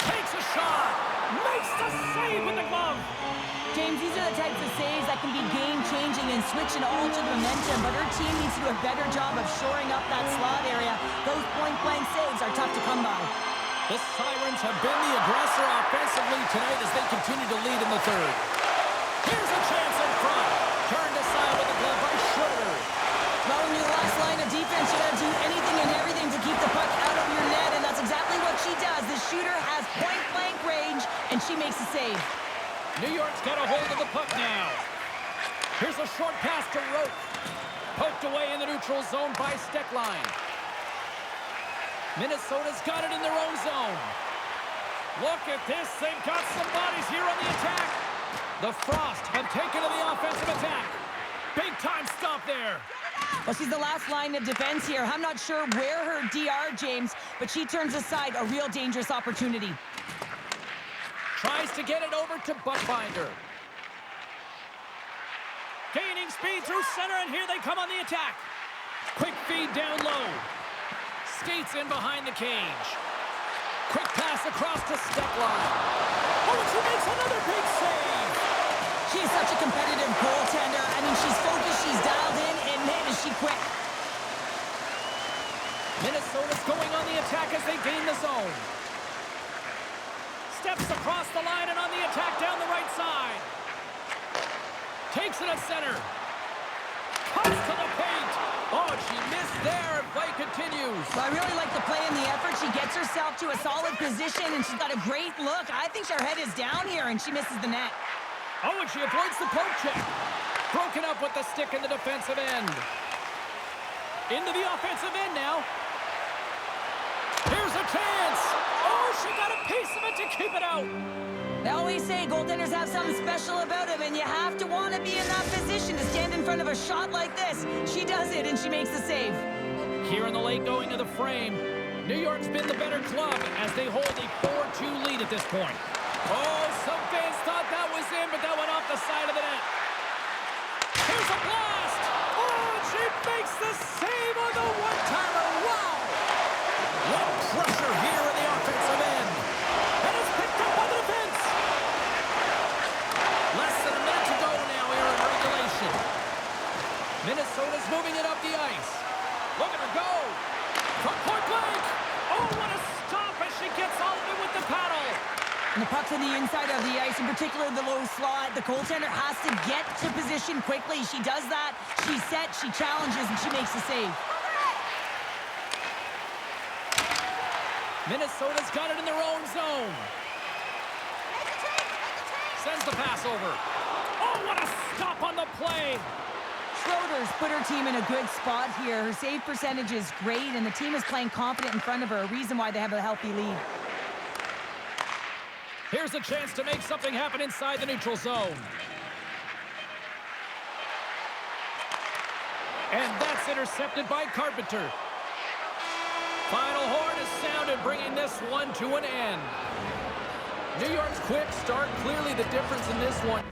Takes a shot. Makes the save with the glove. James, these are the types of saves that can be game-changing and switch and alter the momentum, but her team needs to do a better job of shoring up that slot area. Those point-blank saves are tough to come by. The Sirens have been the aggressor offensively tonight as they continue to lead in the third. Here's a chance in front. Turned aside with the glove by Schroeder. Well, when you're the last line of defense, you gotta do anything and everything to keep the puck out of your net, and that's exactly what she does. The shooter has point-blank range, and she makes a save. New York's got a hold of the puck now. Here's a short pass to Roque. Poked away in the neutral zone by Steckline. Minnesota's got it in their own zone. Look at this. They've got some bodies here on the attack. The Frost have taken to the offensive attack. Big time stop there. Well, she's the last line of defense here. I'm not sure where her DR, James, but she turns aside a real dangerous opportunity. Tries to get it over to Buckbinder. Gaining speed through center, and here they come on the attack. Quick feed down low. Skates in behind the cage. Quick pass across to Steckline. Oh, and she makes another big save. She is such a competitive goaltender. I mean, she's focused, she's dialed in, and man, is she quick. Minnesota's going on the attack as they gain the zone. Steps across the line and on the attack down the right side. Takes it at center. Cuts to the paint. Oh, and she missed there, and play continues. Well, I really like the play and the effort. She gets herself to a solid position, and she's got a great look. I think her head is down here, and she misses the net. Oh, and she avoids the poke check. Broken up with the stick in the defensive end. Into the offensive end now. Here's a chance. Oh, she got a piece of it to keep it out. They always say goaltenders have something special about them, and you have to want to be in that position to stand in front of a shot like this. She does it, and she makes the save. Here in the late going to the frame, New York's been the better club as they hold a 4-2 lead at this point. Oh, some fans thought that was in, but that went off the side of the net. Here's a blast. Oh, she makes the save on the one-timer. Wow. What pressure here in the offensive end. And it's picked up by the defense. Less than a minute to go now here in regulation. Minnesota's moving it up the ice. Look at her go. From point blank. Oh, what a stop as she gets all of it with the paddle. And the puck's on the inside of the ice, in particular the low slot. The goaltender has to get to position quickly. She does that. She's set, she challenges, and she makes the save. Minnesota's got it in their own zone. Sends the pass over. Oh, what a stop on the play. Schroeder's put her team in a good spot here. Her save percentage is great, and the team is playing confident in front of her, a reason why they have a healthy lead. Here's a chance to make something happen inside the neutral zone. And that's intercepted by Carpenter. Final horn is sounded, bringing this one to an end. New York's quick start, clearly the difference in this one.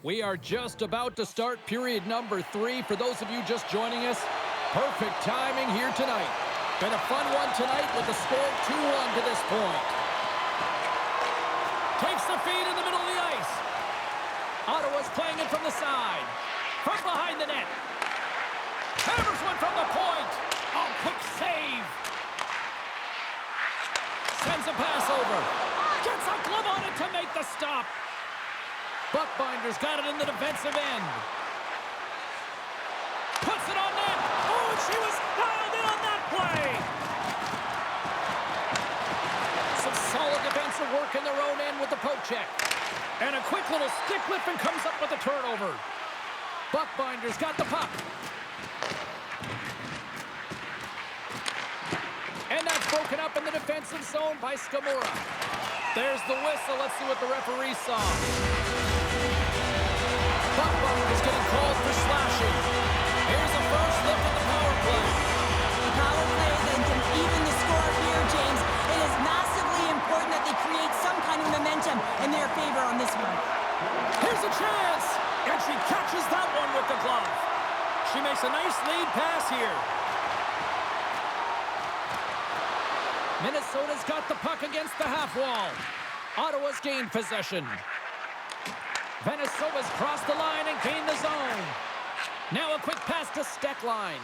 We are just about to start period number 3. For those of you just joining us, perfect timing here tonight. Been a fun one tonight with the score 2-1 to this point. Takes the feed in the middle of the ice. Ottawa's playing it from the side. From behind the net. Hammers one from the point. Oh, quick save. Sends a pass over. Gets a glove on it to make the stop. Buckbinder's got it in the defensive end. Puts it on net. Oh, and she was dialed in on that play. Some solid defensive work in their own end with the poke check. And a quick little stick lift and comes up with a turnover. Buckbinder's got the puck. And that's broken up in the defensive zone by Skamura. There's the whistle. Let's see what the referee saw. Buckbinder's getting called for slashing. Here's the first lift of the power play. The power play then can even the score here, James. It is massively important that they create some kind of momentum in their favor on this one. Here's a chance. And she catches that one with the glove. She makes a nice lead pass here. Minnesota's got the puck against the half wall. Ottawa's gained possession. Venezuela's crossed the line and gained the zone. Now a quick pass to Steckline.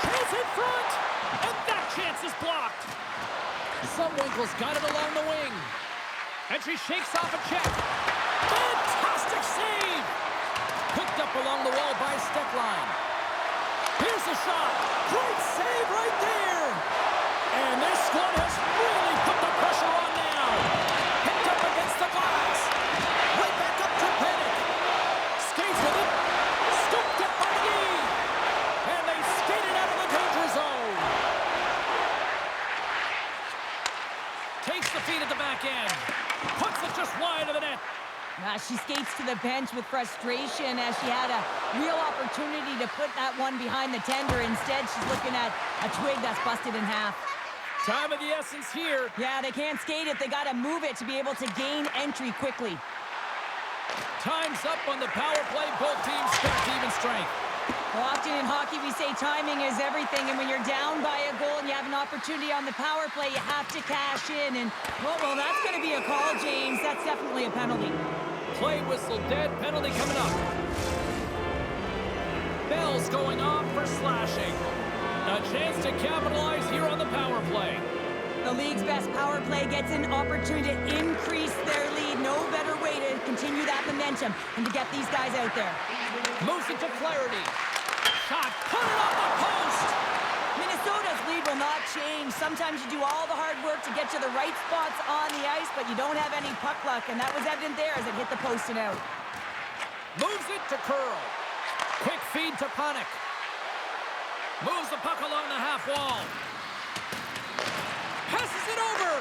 Chase in front, and that chance is blocked. Zumwinkle's got it along the wing. And she shakes off a check. Fantastic save! Picked up along the wall by Steckline. Here's the shot. Great save right there. And this squad has really put the pressure on now. Picked up against the glass. Right back up to Pennick. Skates with it. Scooped it by Yee. And they skated out of the danger zone. Takes the feed at the back end. Puts it just wide of the net. She skates to the bench with frustration as she had a real opportunity to put that one behind the tender. Instead, she's looking at a twig that's busted in half. Time of the essence here. Yeah, they can't skate it. They got to move it to be able to gain entry quickly. Time's up on the power play. Both teams stacked even strength. Well, often in hockey, we say timing is everything. And when you're down by a goal and you have an opportunity on the power play, you have to cash in. And, well, that's going to be a call, James. That's definitely a penalty. Play whistle dead. Penalty coming up. Bell's going off for slashing. A chance to capitalize here on the power play. The league's best power play gets an opportunity to increase their lead. No better way to continue that momentum and to get these guys out there. Moves it to Flaherty. Shot. Put it on the post. Minnesota's lead will not change. Sometimes you do all the hard work to get to the right spots on the ice, but you don't have any puck luck, and that was evident there as it hit the post and out. Moves it to Curl. Quick feed to Panik. Moves the puck along the half wall. Passes it over.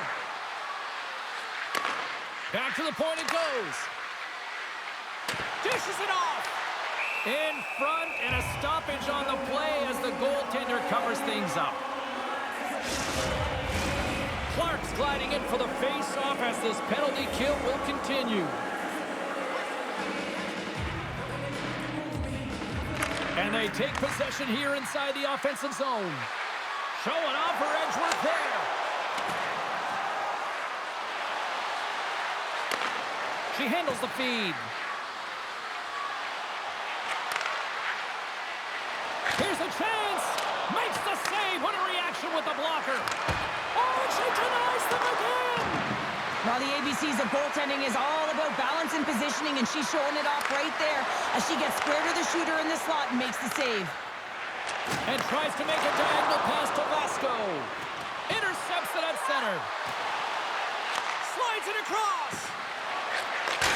Back to the point it goes. Dishes it off. In front, and a stoppage on the play as the goaltender covers things up. Clark's gliding in for the face-off as this penalty kill will continue. And they take possession here inside the offensive zone. Showing off her edge work there. She handles the feed. Here's a chance. Makes the save. What a reaction with the blocker. Oh, she denies them again. Well, the ABCs of goaltending is all about balance and positioning, and she's showing it off right there as she gets square to the shooter in the slot and makes the save. And tries to make a diagonal pass to Vasco. Intercepts it at center. Slides it across.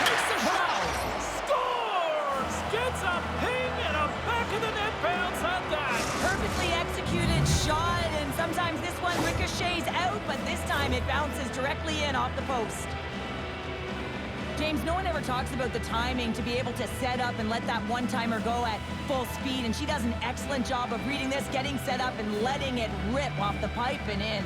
Takes the shot. Scores! Gets a ping and a back of the net bounce on that. Perfectly executed shot, and sometimes this one ricochets out, but this time it bounces directly in off the post. James, no one ever talks about the timing to be able to set up and let that one-timer go at full speed, and she does an excellent job of reading this, getting set up, and letting it rip off the pipe and in.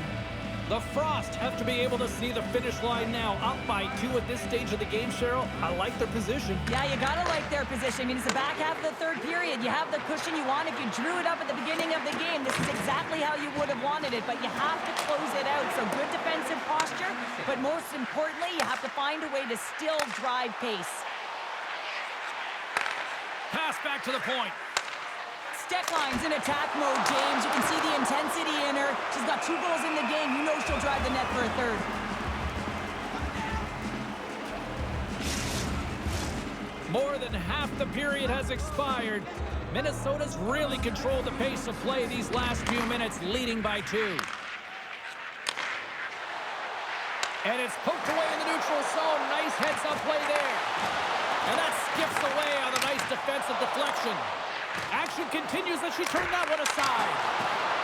The Frost have to be able to see the finish line now. Up by 2 at this stage of the game, Cheryl. I like their position. Yeah, you gotta like their position. I mean, it's the back half of the third period. You have the cushion you want. If you drew it up at the beginning of the game, this is exactly how you would have wanted it, but you have to close it out. So good defensive posture, but most importantly, you have to find a way to still drive pace. Pass back to the point. Steckline's in attack mode, James. You can see the intensity in her. She's got 2 goals in the game. You know she'll drive the net for a third. More than half the period has expired. Minnesota's really controlled the pace of play these last few minutes, leading by 2. And it's poked away in the neutral zone. Nice heads-up play there. And that skips away on a nice defensive deflection. Action continues as she turned that one aside.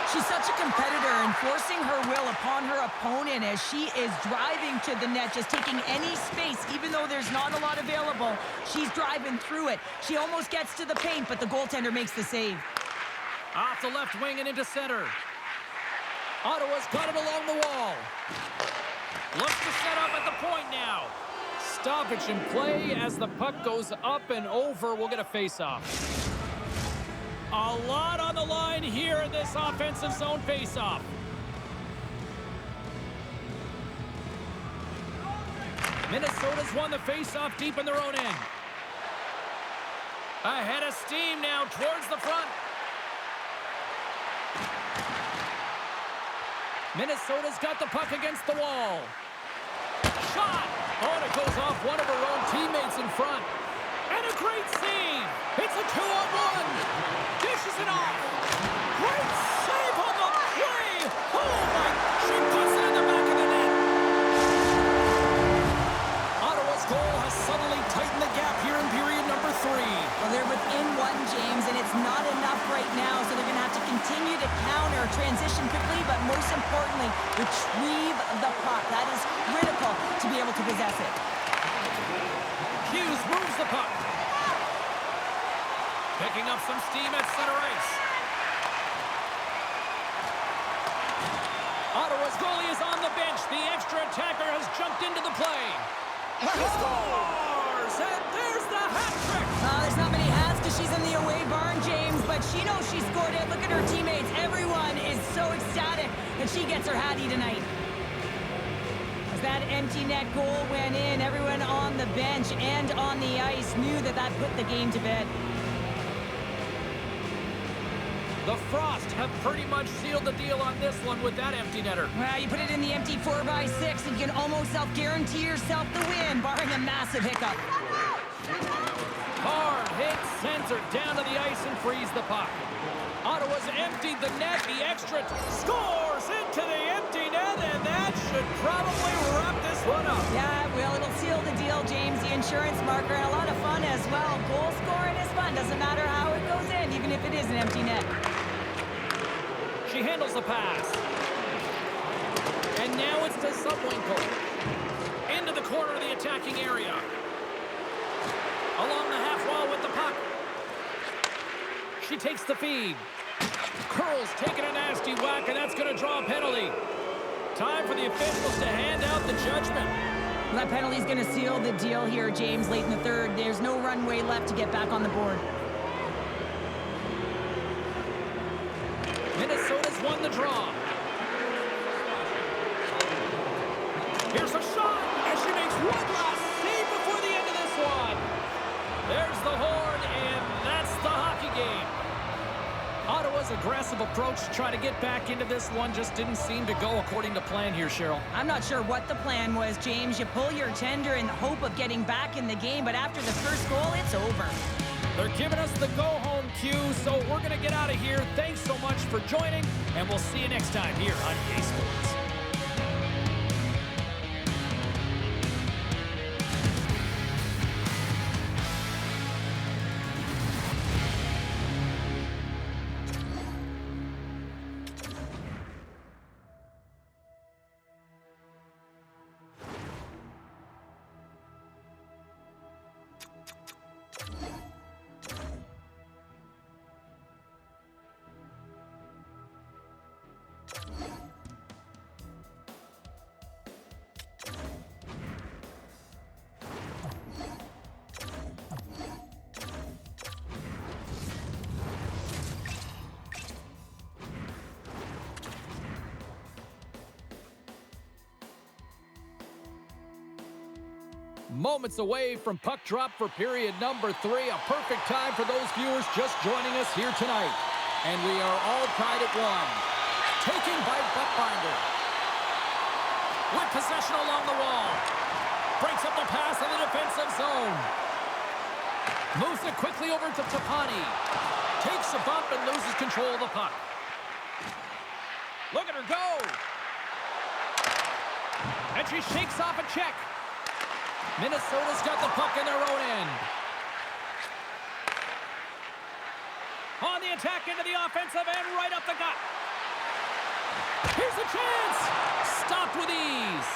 She's such a competitor, enforcing her will upon her opponent as she is driving to the net, just taking any space, even though there's not a lot available. She's driving through it. She almost gets to the paint, but the goaltender makes the save. Off the left wing and into center. Ottawa's got it along the wall. Looks to set up at the point now. Stoppage in play as the puck goes up and over. We'll get a face-off. A lot on the line here in this offensive zone face-off. Minnesota's won the face-off deep in their own end. Ahead of steam now towards the front. Minnesota's got the puck against the wall. Shot! Oh, and it goes off one of her own teammates in front. And a great save! It's a 2-on-1! Dishes it off! Great save on the play! Oh my! She puts it in the back of the net! Ottawa's goal has suddenly tightened the gap here in period number 3. Well, they're within 1, James, and it's not enough right now, so they're going to have to continue to counter, transition quickly, but most importantly, retrieve the puck. That is critical to be able to possess it. Hughes moves the puck. Picking up some steam at center ice. Ottawa's goalie is on the bench. The extra attacker has jumped into the play. He scores! And there's the hat trick! There's not many hats because she's in the away barn, James, but she knows she scored it. Look at her teammates. Everyone is so ecstatic that she gets her hattie tonight. As that empty net goal went in, everyone on the bench and on the ice knew that that put the game to bed. The Frost have pretty much sealed the deal on this one with that empty netter. Well, you put it in the empty 4x6 and you can almost self-guarantee yourself the win, barring a massive hiccup. Hard hit, sends her down to the ice and frees the puck. Ottawa's emptied the net. The extra scores into the empty net, and that should probably wrap this one up. Yeah, it will. It'll seal the deal, James. The insurance marker, and a lot of fun as well. Goal scoring is fun. Doesn't matter how it goes in, even if it is an empty net. She handles the pass. And now it's to Subwinkle. Into the corner of the attacking area. Along the half wall with the puck. She takes the feed. Curls taking a nasty whack, and that's going to draw a penalty. Time for the officials to hand out the judgment. That penalty is going to seal the deal here, James, late in the third. There's no runway left to get back on the board. Minnesota's won the draw. Here's a shot, and she makes one last save before the end of this one. There's the horn, and that's the hockey game. Ottawa's aggressive approach to try to get back into this one just didn't seem to go according to plan here, Cheryl. I'm not sure what the plan was, James. You pull your tender in the hope of getting back in the game, but after the first goal, it's over. They're giving us the go-home cue, so we're going to get out of here. Thanks so much for joining, and we'll see you next time here on EA Sports. Moments away from puck drop for period number 3. A perfect time for those viewers just joining us here tonight. And we are all tied at 1. Taking by Buckbinder. With possession along the wall. Breaks up the pass in the defensive zone. Moves it quickly over to Tapani. Takes a bump and loses control of the puck. Look at her go. And she shakes off a check. Minnesota's got the puck in their own end. On the attack into the offensive end, right up the gut. Here's a chance. Stopped with ease.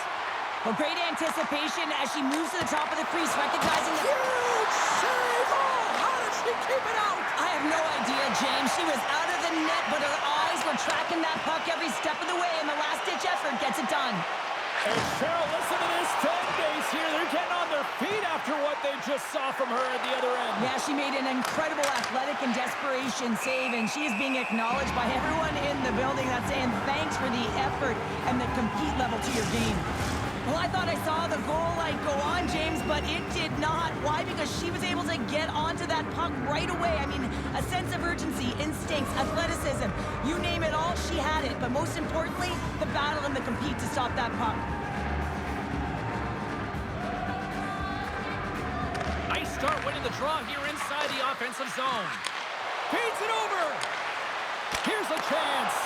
Well, great anticipation as she moves to the top of the crease, recognizing the... Huge save! Oh, how did she keep it out? I have no idea, James. She was out of the net, but her eyes were tracking that puck every step of the way, and the last-ditch effort gets it done. And Cheryl, listen to this fan base here. They're getting on their feet after what they just saw from her at the other end. Yeah, she made an incredible athletic and desperation save, and she is being acknowledged by everyone in the building that's saying thanks for the effort and the compete level to your game. Well, I thought I saw the goal light go on, James, but it did not. Why? Because she was able to get onto that puck right away. I mean, a sense of urgency, instincts, athleticism, you name it all, she had it. But most importantly, the battle and the compete to stop that puck. Nice start winning the draw here inside the offensive zone. Feeds it over. Here's a chance.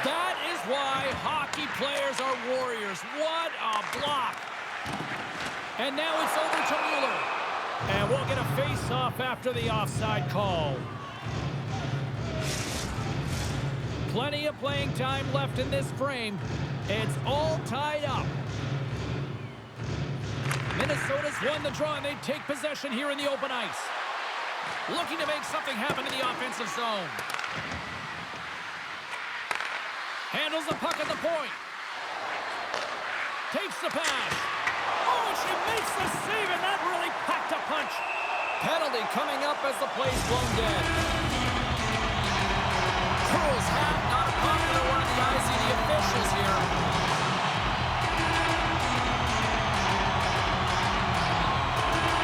That is why hockey players are warriors. What a block. And now it's over to Mueller. And we'll get a face-off after the offside call. Plenty of playing time left in this frame. It's all tied up. Minnesota's won the draw, and they take possession here in the open ice. Looking to make something happen in the offensive zone. Handles the puck at the point. Takes the pass. Oh, she makes the save, and that really packed a punch. Penalty coming up as the play's blown dead. Curls hat, not a popular one in the eyes of the officials here.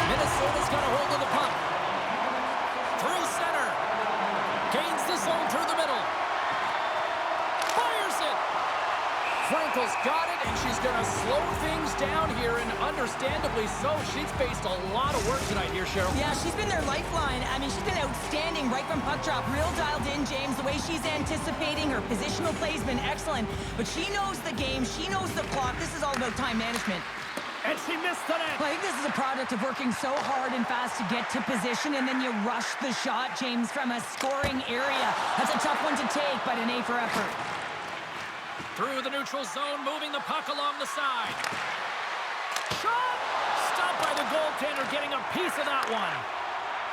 Minnesota's got a hold of the puck. Through center. Gains the zone through the middle. Frankel's got it, and she's going to slow things down here, and understandably so. She's faced a lot of work tonight here, Cheryl. Yeah, she's been their lifeline. I mean, she's been outstanding right from puck drop. Real dialed in, James. The way she's anticipating, her positional play's been excellent. But she knows the game. She knows the clock. This is all about time management. And she missed the net. Well, I think this is a product of working so hard and fast to get to position, and then you rush the shot, James, from a scoring area. That's a tough one to take, but an A for effort. Through the neutral zone, moving the puck along the side. Shot! Stopped by the goaltender, getting a piece of that one.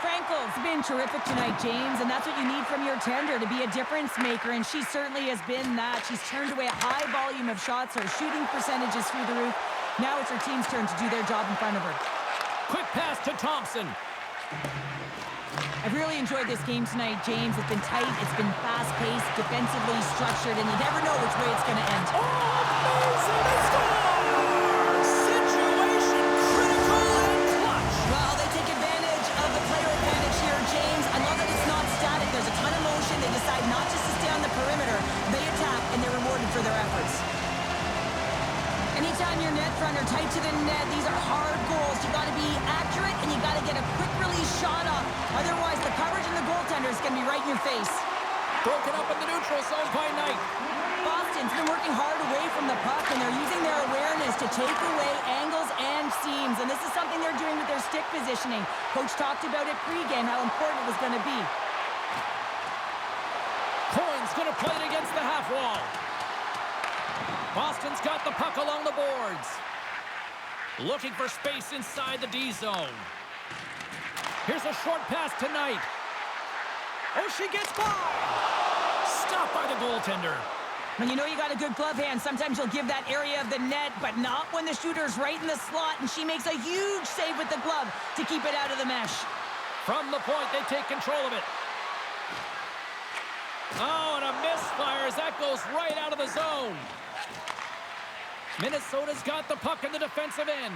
Frankel's been terrific tonight, James, and that's what you need from your tender, to be a difference maker, and she certainly has been that. She's turned away a high volume of shots. Her shooting percentage is through the roof. Now it's her team's turn to do their job in front of her. Quick pass to Thompson. I've really enjoyed this game tonight, James. It's been tight, it's been fast-paced, defensively structured, and you never know which way it's going to end. Oh, amazing! They score! Situation critical and clutch. Well, they take advantage of the player advantage here, James. I love that it's not static. There's a ton of motion. They decide not just to stay on the perimeter. They attack, and they're rewarded for their efforts. Anytime your net front are tight to the net, these are hard goals. You got to be accurate, and you got to get a quick release shot up. Otherwise, the coverage and the goaltender is going to be right in your face. Broken up in the neutral zone by Knight. Boston's been working hard away from the puck, and they're using their awareness to take away angles and seams. And this is something they're doing with their stick positioning. Coach talked about it pregame, how important it was going to be. Coyne's going to play it against the half wall. Boston's got the puck along the boards. Looking for space inside the D zone. Here's a short pass to Knight. Oh, she gets by. Stopped by the goaltender. When you know you got a good glove hand, sometimes you'll give that area of the net, but not when the shooter's right in the slot, and she makes a huge save with the glove to keep it out of the mesh. From the point, they take control of it. Oh, and a misfire as that goes right out of the zone. Minnesota's got the puck in the defensive end.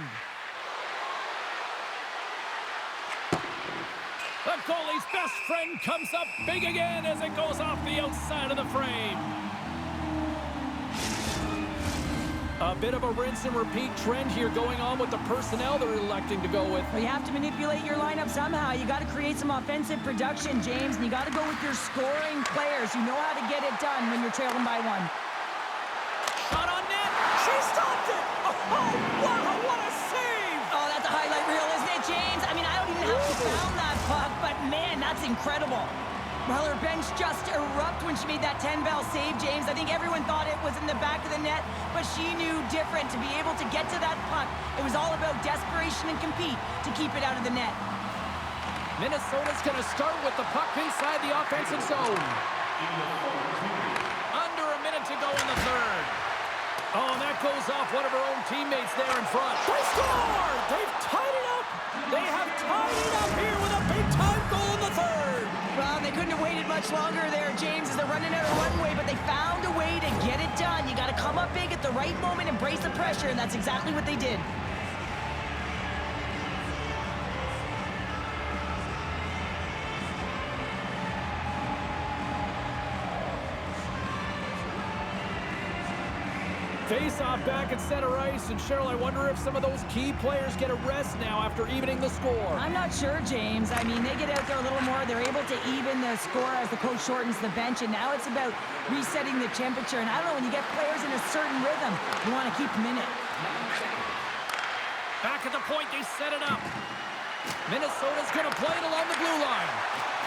The goalie's best friend comes up big again as it goes off the outside of the frame. A bit of a rinse and repeat trend here going on with the personnel they're electing to go with. Well, you have to manipulate your lineup somehow. You got to create some offensive production, James, and you got to go with your scoring players. You know how to get it done when you're trailing by one. Shot on net. She stopped it. Oh, wow, what a save. Oh, that's a highlight reel, isn't it, James? I mean, I don't even have to found that puck, but man, that's incredible. Well, her bench just erupted when she made that 10-bell save, James. I think everyone thought it was in the back of the net, but she knew different to be able to get to that puck. It was all about desperation and compete to keep it out of the net. Minnesota's going to start with the puck inside the offensive zone. Under a minute to go in the third. Oh, and that goes off one of her own teammates there in front. They score! They've tied it up! They have tied it up here with a big-time goal in the third! Well, they couldn't have waited much longer there, James, as they're running out of runway, but they found a way to get it done. You got to come up big at the right moment and brace the pressure, and that's exactly what they did. Face-off back at center ice, and Cheryl, I wonder if some of those key players get a rest now after evening the score. I'm not sure, James. I mean, they get out there a little more. They're able to even the score as the coach shortens the bench, and now it's about resetting the temperature. And I don't know, when you get players in a certain rhythm, you want to keep them in it. Back at the point, they set it up. Minnesota's going to play it along the blue line.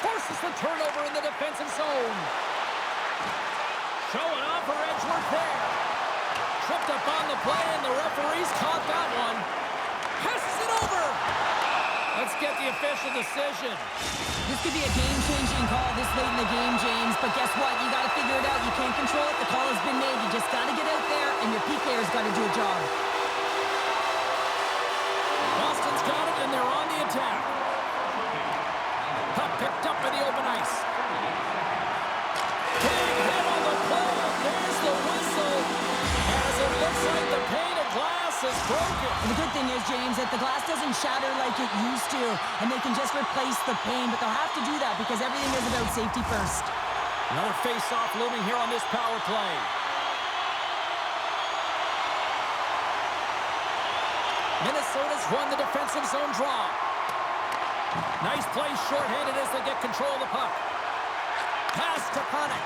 Forces the turnover in the defensive zone. Showing off her edge work there. Tripped up on the play, and the referees caught that one. Passes it over. Let's get the official decision. This could be a game-changing call this late in the game, James. But guess what? You got to figure it out. You can't control it. The call has been made. You just got to get out there, and your PK's got to do a job. Boston's got it, and they're on the attack. Puck picked up by the open ice. Big hit on the play. There's the whistle. As it looks like the pane of glass is broken. And the good thing is, James, that the glass doesn't shatter like it used to, and they can just replace the pane, but they'll have to do that because everything is about safety first. Another face-off looming here on this power play. Minnesota's won the defensive zone draw. Nice play shorthanded as they get control of the puck. Pass to Panik.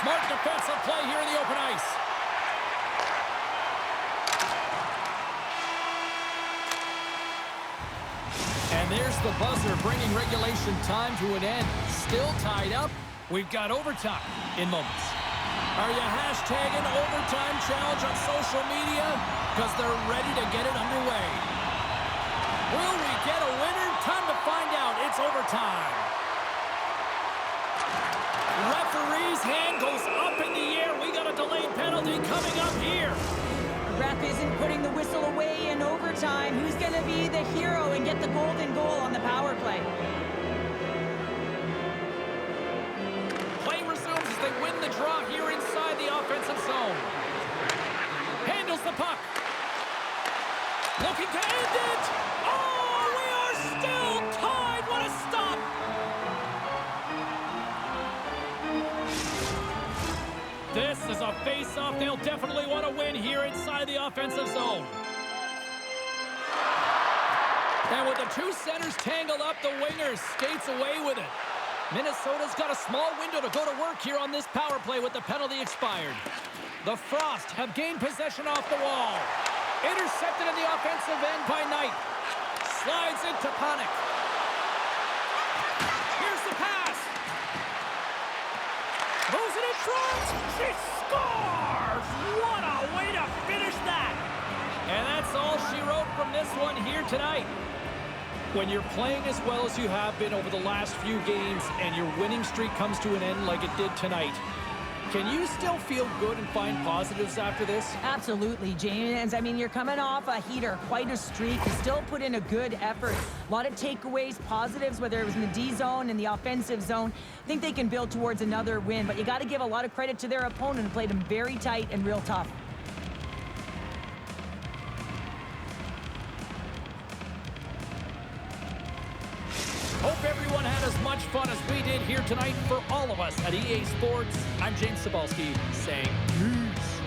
Smart defensive play here in the open ice. And there's the buzzer, bringing regulation time to an end. Still tied up. We've got overtime in moments. Are you hashtagging overtime challenge on social media? Because they're ready to get it underway. Will we get a winner? Time to find out. It's overtime. Referee's hand goes up in the air. We got a delayed penalty coming up here. The ref isn't putting the whistle away in overtime. Who's going to be the hero and get the golden goal on the power play? Play resumes as they win the draw here inside the offensive zone. Handles the puck. Looking to end it. Oh, we are still tied. What a stop. This is a face-off they'll definitely want to win here inside the offensive zone. And with the two centers tangled up, the winger skates away with it. Minnesota's got a small window to go to work here on this power play with the penalty expired. The Frost have gained possession off the wall. Intercepted in the offensive end by Knight. Slides into Panik. Here's the pass. Moves it in front. She scores! What a way to finish that! And that's all she wrote from this one here tonight. When you're playing as well as you have been over the last few games and your winning streak comes to an end like it did tonight, can you still feel good and find positives after this? Absolutely, James. I mean, you're coming off a heater, quite a streak. You still put in a good effort. A lot of takeaways, positives, whether it was in the D zone and the offensive zone. I think they can build towards another win, but you got to give a lot of credit to their opponent who played them very tight and real tough. Hope everyone had as much fun as we did here tonight. For all of us at EA Sports, I'm James Cebulski saying peace.